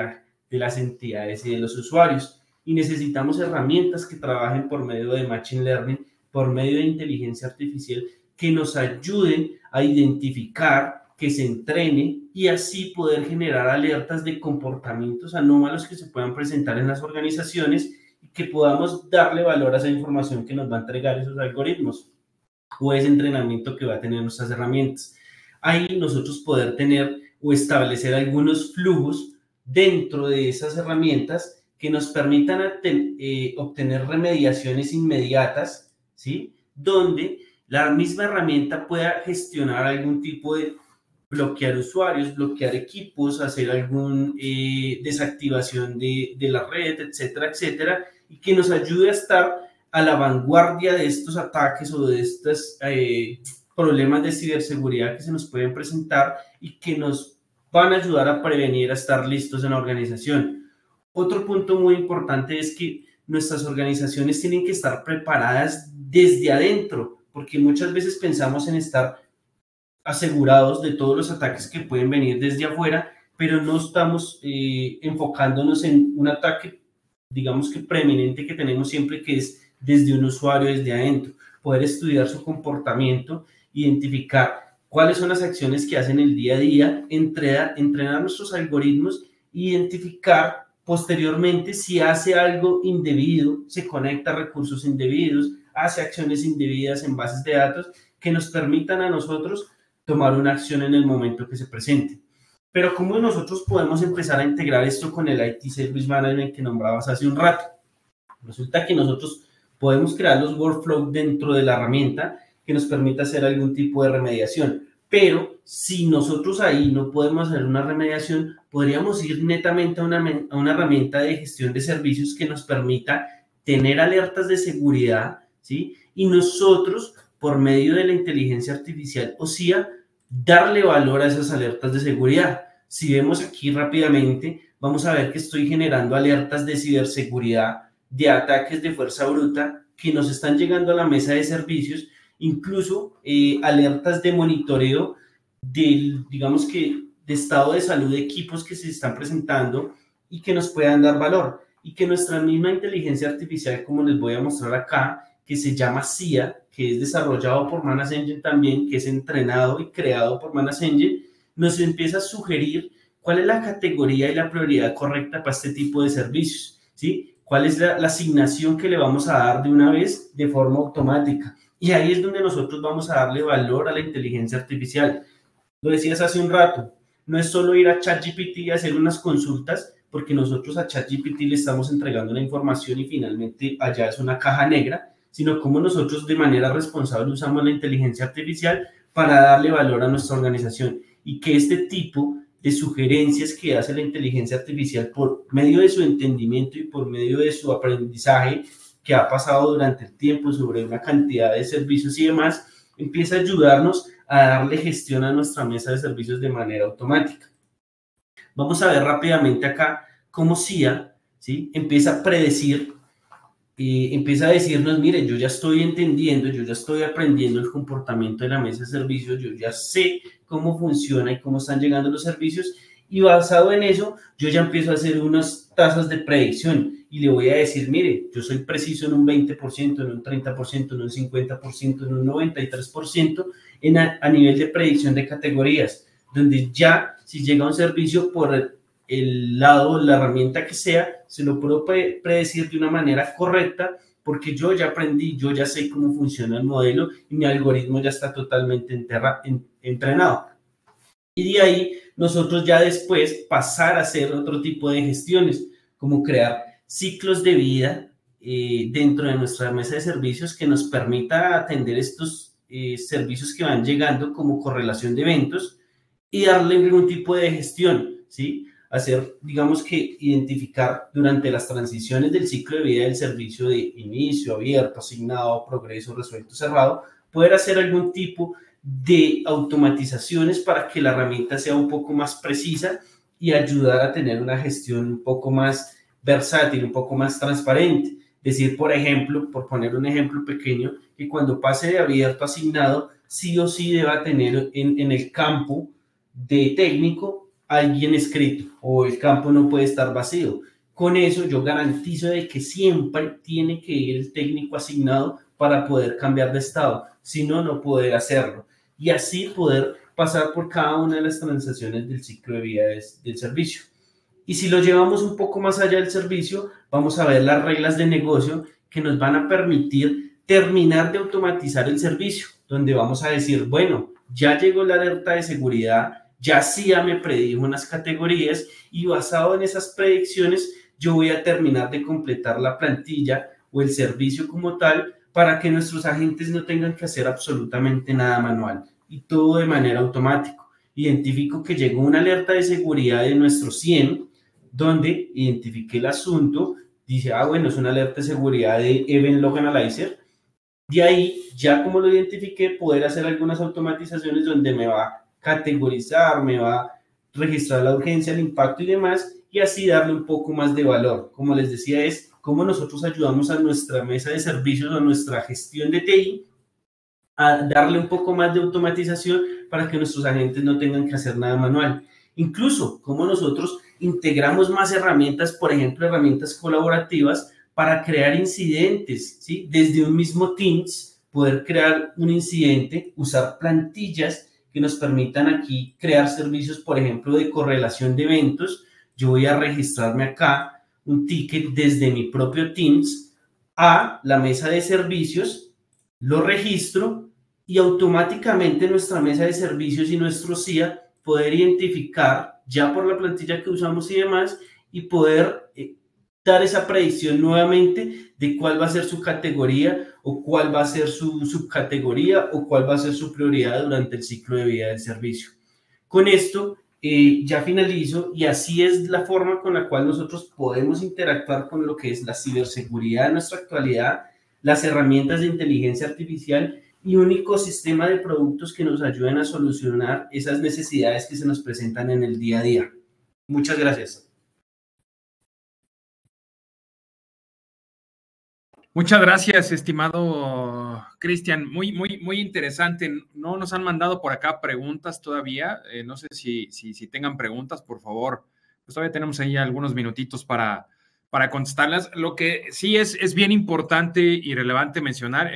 las entidades y de los usuarios. Y necesitamos herramientas que trabajen por medio de Machine Learning, por medio de inteligencia artificial, que nos ayuden a identificar, que se entrene y así poder generar alertas de comportamientos anómalos que se puedan presentar en las organizaciones y que podamos darle valor a esa información que nos va a entregar esos algoritmos o ese entrenamiento que va a tener nuestras herramientas. Ahí nosotros poder tener o establecer algunos flujos dentro de esas herramientas que nos permitan obtener remediaciones inmediatas, ¿sí? Donde la misma herramienta pueda gestionar algún tipo de bloquear usuarios, bloquear equipos, hacer alguna desactivación de la red, etcétera, etcétera, y que nos ayude a estar a la vanguardia de estos ataques o de estos problemas de ciberseguridad que se nos pueden presentar y que nos van a ayudar a prevenir, a estar listos en la organización. Otro punto muy importante es que nuestras organizaciones tienen que estar preparadas desde adentro, porque muchas veces pensamos en estar asegurados de todos los ataques que pueden venir desde afuera, pero no estamos enfocándonos en un ataque, digamos que preeminente que tenemos siempre, que es desde un usuario, desde adentro, poder estudiar su comportamiento, identificar cuáles son las acciones que hacen el día a día, entrenar nuestros algoritmos, identificar posteriormente si hace algo indebido, se conecta a recursos indebidos, hace acciones indebidas en bases de datos que nos permitan a nosotros tomar una acción en el momento que se presente. Pero ¿cómo nosotros podemos empezar a integrar esto con el IT Service Management que nombrabas hace un rato? Resulta que nosotros podemos crear los workflows dentro de la herramienta que nos permita hacer algún tipo de remediación. Pero si nosotros ahí no podemos hacer una remediación, podríamos ir netamente a una herramienta de gestión de servicios que nos permita tener alertas de seguridad, ¿sí? Y nosotros, por medio de la inteligencia artificial o CIA, darle valor a esas alertas de seguridad. Si vemos aquí rápidamente, vamos a ver que estoy generando alertas de ciberseguridad, de ataques de fuerza bruta que nos están llegando a la mesa de servicios, incluso alertas de monitoreo del, digamos que, de estado de salud de equipos que se están presentando y que nos puedan dar valor. Y que nuestra misma inteligencia artificial, como les voy a mostrar acá, que se llama CIA, que es desarrollado por Manage Engine también, que es entrenado y creado por Manage Engine, nos empieza a sugerir cuál es la categoría y la prioridad correcta para este tipo de servicios, ¿sí? ¿Cuál es la asignación que le vamos a dar de una vez de forma automática? Y ahí es donde nosotros vamos a darle valor a la inteligencia artificial. Lo decías hace un rato, no es solo ir a ChatGPT y hacer unas consultas, porque nosotros a ChatGPT le estamos entregando la información y finalmente allá es una caja negra, sino cómo nosotros de manera responsable usamos la inteligencia artificial para darle valor a nuestra organización y que este tipo de sugerencias que hace la inteligencia artificial por medio de su entendimiento y por medio de su aprendizaje que ha pasado durante el tiempo sobre una cantidad de servicios y demás, empieza a ayudarnos a darle gestión a nuestra mesa de servicios de manera automática. Vamos a ver rápidamente acá cómo CIA, ¿sí?, empieza a predecir, empieza a decirnos, mire, yo ya estoy entendiendo, yo ya estoy aprendiendo el comportamiento de la mesa de servicios, yo ya sé cómo funciona y cómo están llegando los servicios, y basado en eso, yo ya empiezo a hacer unas tasas de predicción y le voy a decir, mire, yo soy preciso en un 20%, en un 30%, en un 50%, en un 93% a nivel de predicción de categorías, donde ya si llega un servicio por el lado, la herramienta que sea, se lo puedo predecir de una manera correcta porque yo ya aprendí, yo ya sé cómo funciona el modelo y mi algoritmo ya está totalmente entrenado. Y de ahí nosotros ya después pasar a hacer otro tipo de gestiones, como crear ciclos de vida dentro de nuestra mesa de servicios que nos permita atender estos servicios que van llegando como correlación de eventos y darle algún tipo de gestión, ¿sí? Hacer, digamos que identificar durante las transiciones del ciclo de vida del servicio de inicio, abierto, asignado, progreso, resuelto, cerrado, poder hacer algún tipo de automatizaciones para que la herramienta sea un poco más precisa y ayudar a tener una gestión un poco más versátil, un poco más transparente. Decir, por ejemplo, por poner un ejemplo pequeño, que cuando pase de abierto a asignado, sí o sí deba tener en el campo de técnico alguien escrito o el campo no puede estar vacío. Con eso yo garantizo de que siempre tiene que ir el técnico asignado para poder cambiar de estado, si no, no poder hacerlo. Y así poder pasar por cada una de las transacciones del ciclo de vida del servicio. Y si lo llevamos un poco más allá del servicio, vamos a ver las reglas de negocio que nos van a permitir terminar de automatizar el servicio, donde vamos a decir, bueno, ya llegó la alerta de seguridad, ya CIA me predijo unas categorías y basado en esas predicciones yo voy a terminar de completar la plantilla o el servicio como tal para que nuestros agentes no tengan que hacer absolutamente nada manual y todo de manera automática. Identifico que llegó una alerta de seguridad de nuestro 100, donde identifiqué el asunto, dice, bueno, es una alerta de seguridad de Event Log Analyzer. De ahí, ya como lo identifiqué, poder hacer algunas automatizaciones donde me va a categorizar, me va a registrar la urgencia, el impacto y demás, y así darle un poco más de valor. Como les decía, es cómo nosotros ayudamos a nuestra mesa de servicios, a nuestra gestión de TI, a darle un poco más de automatización para que nuestros agentes no tengan que hacer nada manual. Incluso como nosotros integramos más herramientas, por ejemplo, herramientas colaborativas para crear incidentes, ¿sí? Desde un mismo Teams, poder crear un incidente, usar plantillas que nos permitan aquí crear servicios, por ejemplo, de correlación de eventos. Yo voy a registrarme acá un ticket desde mi propio Teams a la mesa de servicios, lo registro y automáticamente nuestra mesa de servicios y nuestro CIA poder identificar ya por la plantilla que usamos y demás y poder dar esa predicción nuevamente de cuál va a ser su categoría o cuál va a ser su subcategoría o cuál va a ser su prioridad durante el ciclo de vida del servicio. Con esto ya finalizo y así es la forma con la cual nosotros podemos interactuar con lo que es la ciberseguridad en nuestra actualidad, las herramientas de inteligencia artificial y un ecosistema de productos que nos ayuden a solucionar esas necesidades que se nos presentan en el día a día. Muchas gracias. Muchas gracias, estimado Cristian. Muy interesante. No nos han mandado por acá preguntas todavía. No sé si tengan preguntas, por favor. Pues todavía tenemos ahí algunos minutitos para contestarlas. Lo que sí es bien importante y relevante mencionar,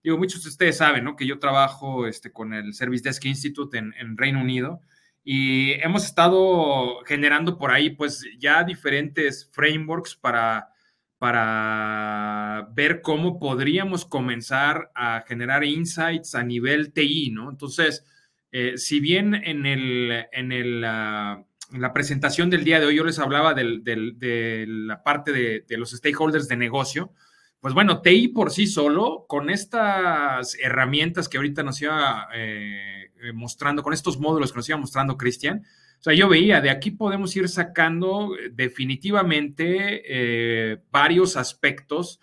digo, muchos de ustedes saben, ¿no? Que yo trabajo con el Service Desk Institute en Reino Unido y hemos estado generando por ahí pues ya diferentes frameworks para ver cómo podríamos comenzar a generar insights a nivel TI, ¿no? Entonces, si bien en la presentación del día de hoy yo les hablaba de la parte de los stakeholders de negocio, pues bueno, TI por sí solo, con estas herramientas que ahorita nos iba mostrando, con estos módulos que nos iba mostrando Cristian, o sea, yo veía, de aquí podemos ir sacando definitivamente varios aspectos.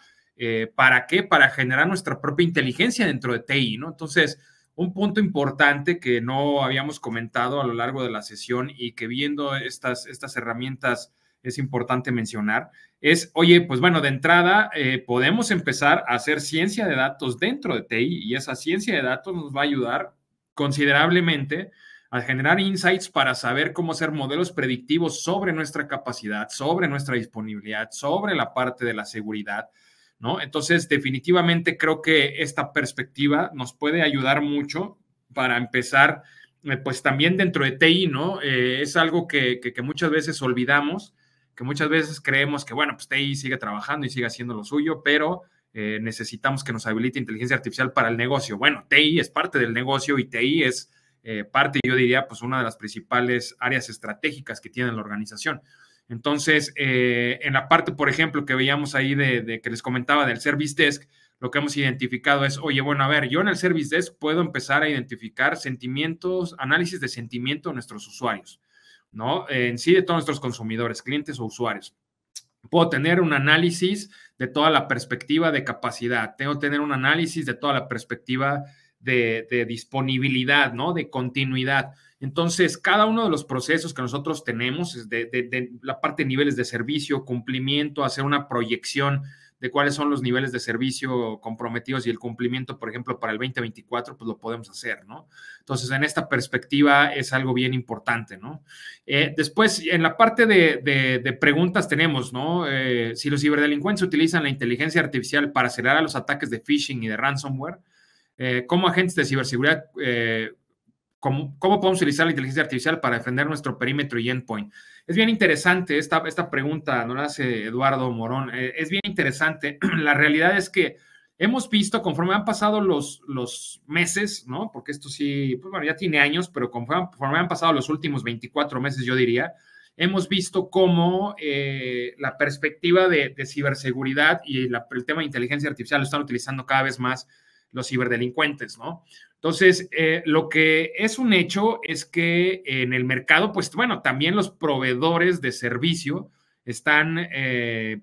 ¿Para qué? Para generar nuestra propia inteligencia dentro de TI, ¿no? Entonces, un punto importante que no habíamos comentado a lo largo de la sesión y que viendo estas herramientas es importante mencionar, es, oye, pues bueno, de entrada podemos empezar a hacer ciencia de datos dentro de TI y esa ciencia de datos nos va a ayudar considerablemente a generar insights para saber cómo hacer modelos predictivos sobre nuestra capacidad, sobre nuestra disponibilidad, sobre la parte de la seguridad, ¿no? Entonces, definitivamente creo que esta perspectiva nos puede ayudar mucho para empezar, pues también dentro de TI, ¿no? Es algo que muchas veces olvidamos, que muchas veces creemos que, bueno, pues TI sigue trabajando y sigue haciendo lo suyo, pero necesitamos que nos habilite inteligencia artificial para el negocio. Bueno, TI es parte del negocio y TI es parte, yo diría, pues una de las principales áreas estratégicas que tiene la organización. Entonces, en la parte, por ejemplo, que veíamos ahí de que les comentaba del Service Desk, lo que hemos identificado es, oye, bueno, a ver, yo en el Service Desk puedo empezar a identificar sentimientos, análisis de sentimiento de nuestros usuarios, ¿no? En sí de todos nuestros consumidores, clientes o usuarios. Puedo tener un análisis de toda la perspectiva de capacidad, tengo que tener un análisis de toda la perspectiva de disponibilidad, ¿no? De continuidad. Entonces, cada uno de los procesos que nosotros tenemos, es de la parte de niveles de servicio, cumplimiento, hacer una proyección de cuáles son los niveles de servicio comprometidos y el cumplimiento, por ejemplo, para el 2024, pues lo podemos hacer, ¿no? Entonces, en esta perspectiva es algo bien importante, ¿no? Después, en la parte de preguntas tenemos, ¿no? Si los ciberdelincuentes utilizan la inteligencia artificial para acelerar los ataques de phishing y de ransomware, ¿cómo agentes de ciberseguridad, cómo podemos utilizar la inteligencia artificial para defender nuestro perímetro y endpoint? Es bien interesante esta pregunta, nos la hace Eduardo Morón. Es bien interesante. La realidad es que hemos visto, conforme han pasado los meses, ¿no? Porque esto sí, pues bueno, ya tiene años, pero conforme han pasado los últimos 24 meses, yo diría, hemos visto cómo la perspectiva de ciberseguridad y el tema de inteligencia artificial lo están utilizando cada vez más los ciberdelincuentes, ¿no? Entonces, lo que es un hecho es que en el mercado, pues bueno, también los proveedores de servicio están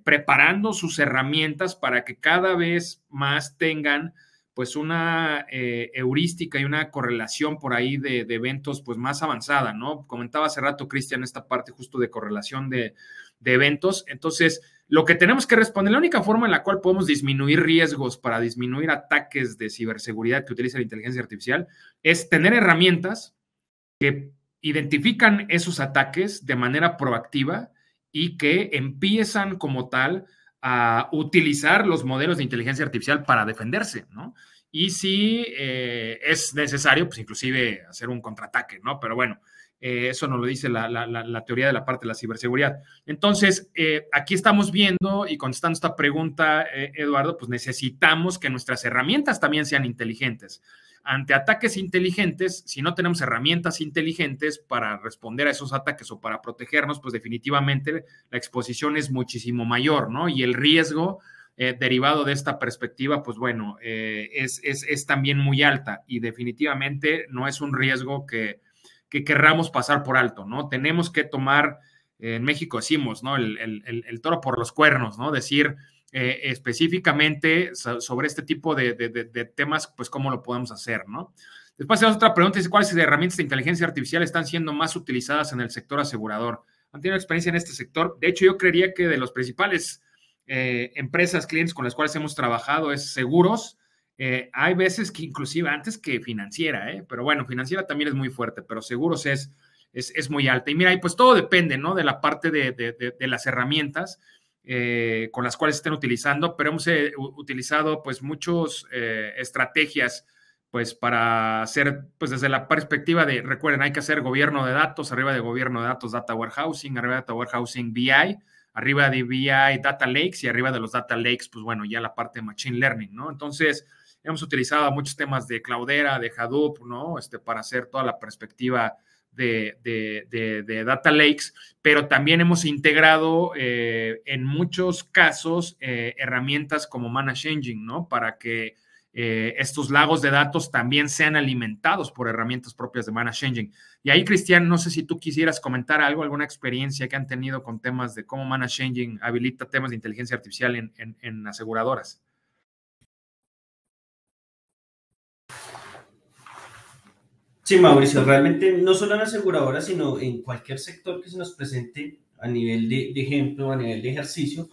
preparando sus herramientas para que cada vez más tengan pues una heurística y una correlación por ahí de eventos pues más avanzada, ¿no? Comentaba hace rato Cristian esta parte justo de correlación de eventos. Entonces, lo que tenemos que responder, la única forma en la cual podemos disminuir riesgos para disminuir ataques de ciberseguridad que utiliza la inteligencia artificial es tener herramientas que identifican esos ataques de manera proactiva y que empiezan como tal a utilizar los modelos de inteligencia artificial para defenderse, ¿no? Y si es necesario, pues inclusive hacer un contraataque, ¿no? Pero bueno, eso nos lo dice la teoría de la parte de la ciberseguridad. Entonces, aquí estamos viendo y contestando esta pregunta, Eduardo, pues necesitamos que nuestras herramientas también sean inteligentes. Ante ataques inteligentes, si no tenemos herramientas inteligentes para responder a esos ataques o para protegernos, pues definitivamente la exposición es muchísimo mayor, ¿no? Y el riesgo derivado de esta perspectiva, pues bueno, es también muy alta y definitivamente no es un riesgo que querramos pasar por alto, ¿no? Tenemos que tomar, en México decimos, ¿no? El toro por los cuernos, ¿no? Decir específicamente sobre este tipo de temas, pues cómo lo podemos hacer, ¿no? Después tenemos otra pregunta, dice, ¿cuáles herramientas de inteligencia artificial están siendo más utilizadas en el sector asegurador? ¿Han tenido experiencia en este sector? De hecho, yo creería que de los principales empresas, clientes con las cuales hemos trabajado es seguros. Hay veces que inclusive antes que financiera, pero bueno, financiera también es muy fuerte, pero seguros es muy alta. Y mira, y pues todo depende, ¿no? De la parte de las herramientas con las cuales estén utilizando, pero hemos utilizado pues muchas estrategias pues para hacer, pues desde la perspectiva de, recuerden, hay que hacer gobierno de datos, arriba de gobierno de datos, data warehousing, arriba de data warehousing, BI, arriba de BI, data lakes, y arriba de los data lakes, pues bueno, ya la parte de machine learning, ¿no? Entonces, hemos utilizado muchos temas de Cloudera, de Hadoop, ¿no? Para hacer toda la perspectiva de data lakes, pero también hemos integrado en muchos casos herramientas como Managed Engine, ¿no? Para que estos lagos de datos también sean alimentados por herramientas propias de Managed Engine. Y ahí, Cristian, no sé si tú quisieras comentar algo, alguna experiencia que han tenido con temas de cómo Managed Engine habilita temas de inteligencia artificial en aseguradoras. Sí, Mauricio, realmente no solo en aseguradoras, sino en cualquier sector que se nos presente a nivel de ejemplo, a nivel de ejercicio,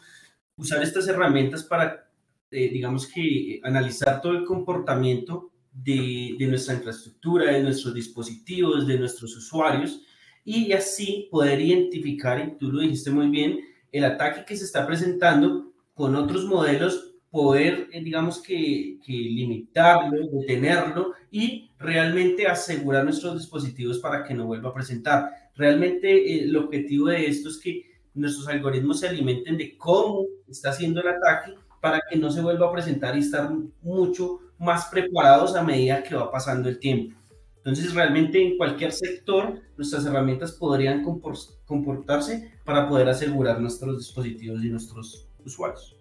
usar estas herramientas para, digamos que, analizar todo el comportamiento de nuestra infraestructura, de nuestros dispositivos, de nuestros usuarios, y así poder identificar, y tú lo dijiste muy bien, el ataque que se está presentando con otros modelos, poder, digamos que limitarlo, detenerlo y realmente asegurar nuestros dispositivos para que no vuelva a presentar. Realmente el objetivo de esto es que nuestros algoritmos se alimenten de cómo está haciendo el ataque para que no se vuelva a presentar y estar mucho más preparados a medida que va pasando el tiempo. Entonces, realmente en cualquier sector, nuestras herramientas podrían comportarse para poder asegurar nuestros dispositivos y nuestros usuarios.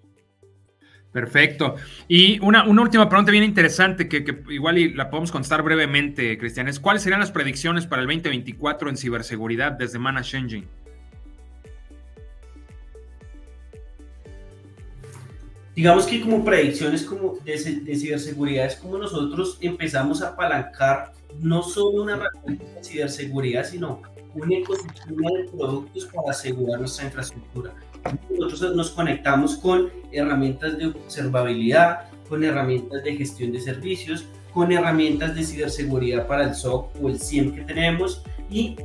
Perfecto. Y una última pregunta bien interesante que igual y la podemos contestar brevemente, Cristian, es ¿cuáles serían las predicciones para el 2024 en ciberseguridad desde Managed Engine? Digamos que como predicciones como de ciberseguridad es como nosotros empezamos a apalancar no solo una herramienta de ciberseguridad, sino un ecosistema de productos para asegurar nuestra infraestructura. Nosotros nos conectamos con herramientas de observabilidad, con herramientas de gestión de servicios, con herramientas de ciberseguridad para el SOC o el SIEM que tenemos, y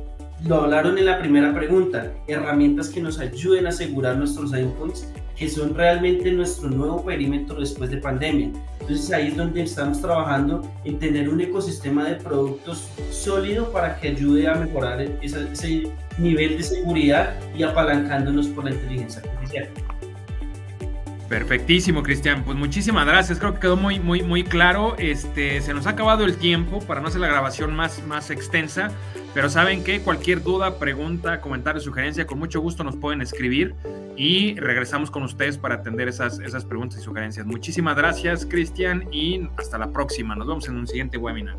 lo hablaron en la primera pregunta, herramientas que nos ayuden a asegurar nuestros endpoints, que son realmente nuestro nuevo perímetro después de pandemia. Entonces ahí es donde estamos trabajando en tener un ecosistema de productos sólido para que ayude a mejorar ese nivel de seguridad y apalancándonos por la inteligencia artificial. Perfectísimo, Cristian. Pues muchísimas gracias. Creo que quedó muy claro. Se nos ha acabado el tiempo para no hacer la grabación más extensa, pero saben que cualquier duda, pregunta, comentario, sugerencia, con mucho gusto nos pueden escribir y regresamos con ustedes para atender esas preguntas y sugerencias. Muchísimas gracias, Cristian, y hasta la próxima. Nos vemos en un siguiente webinar.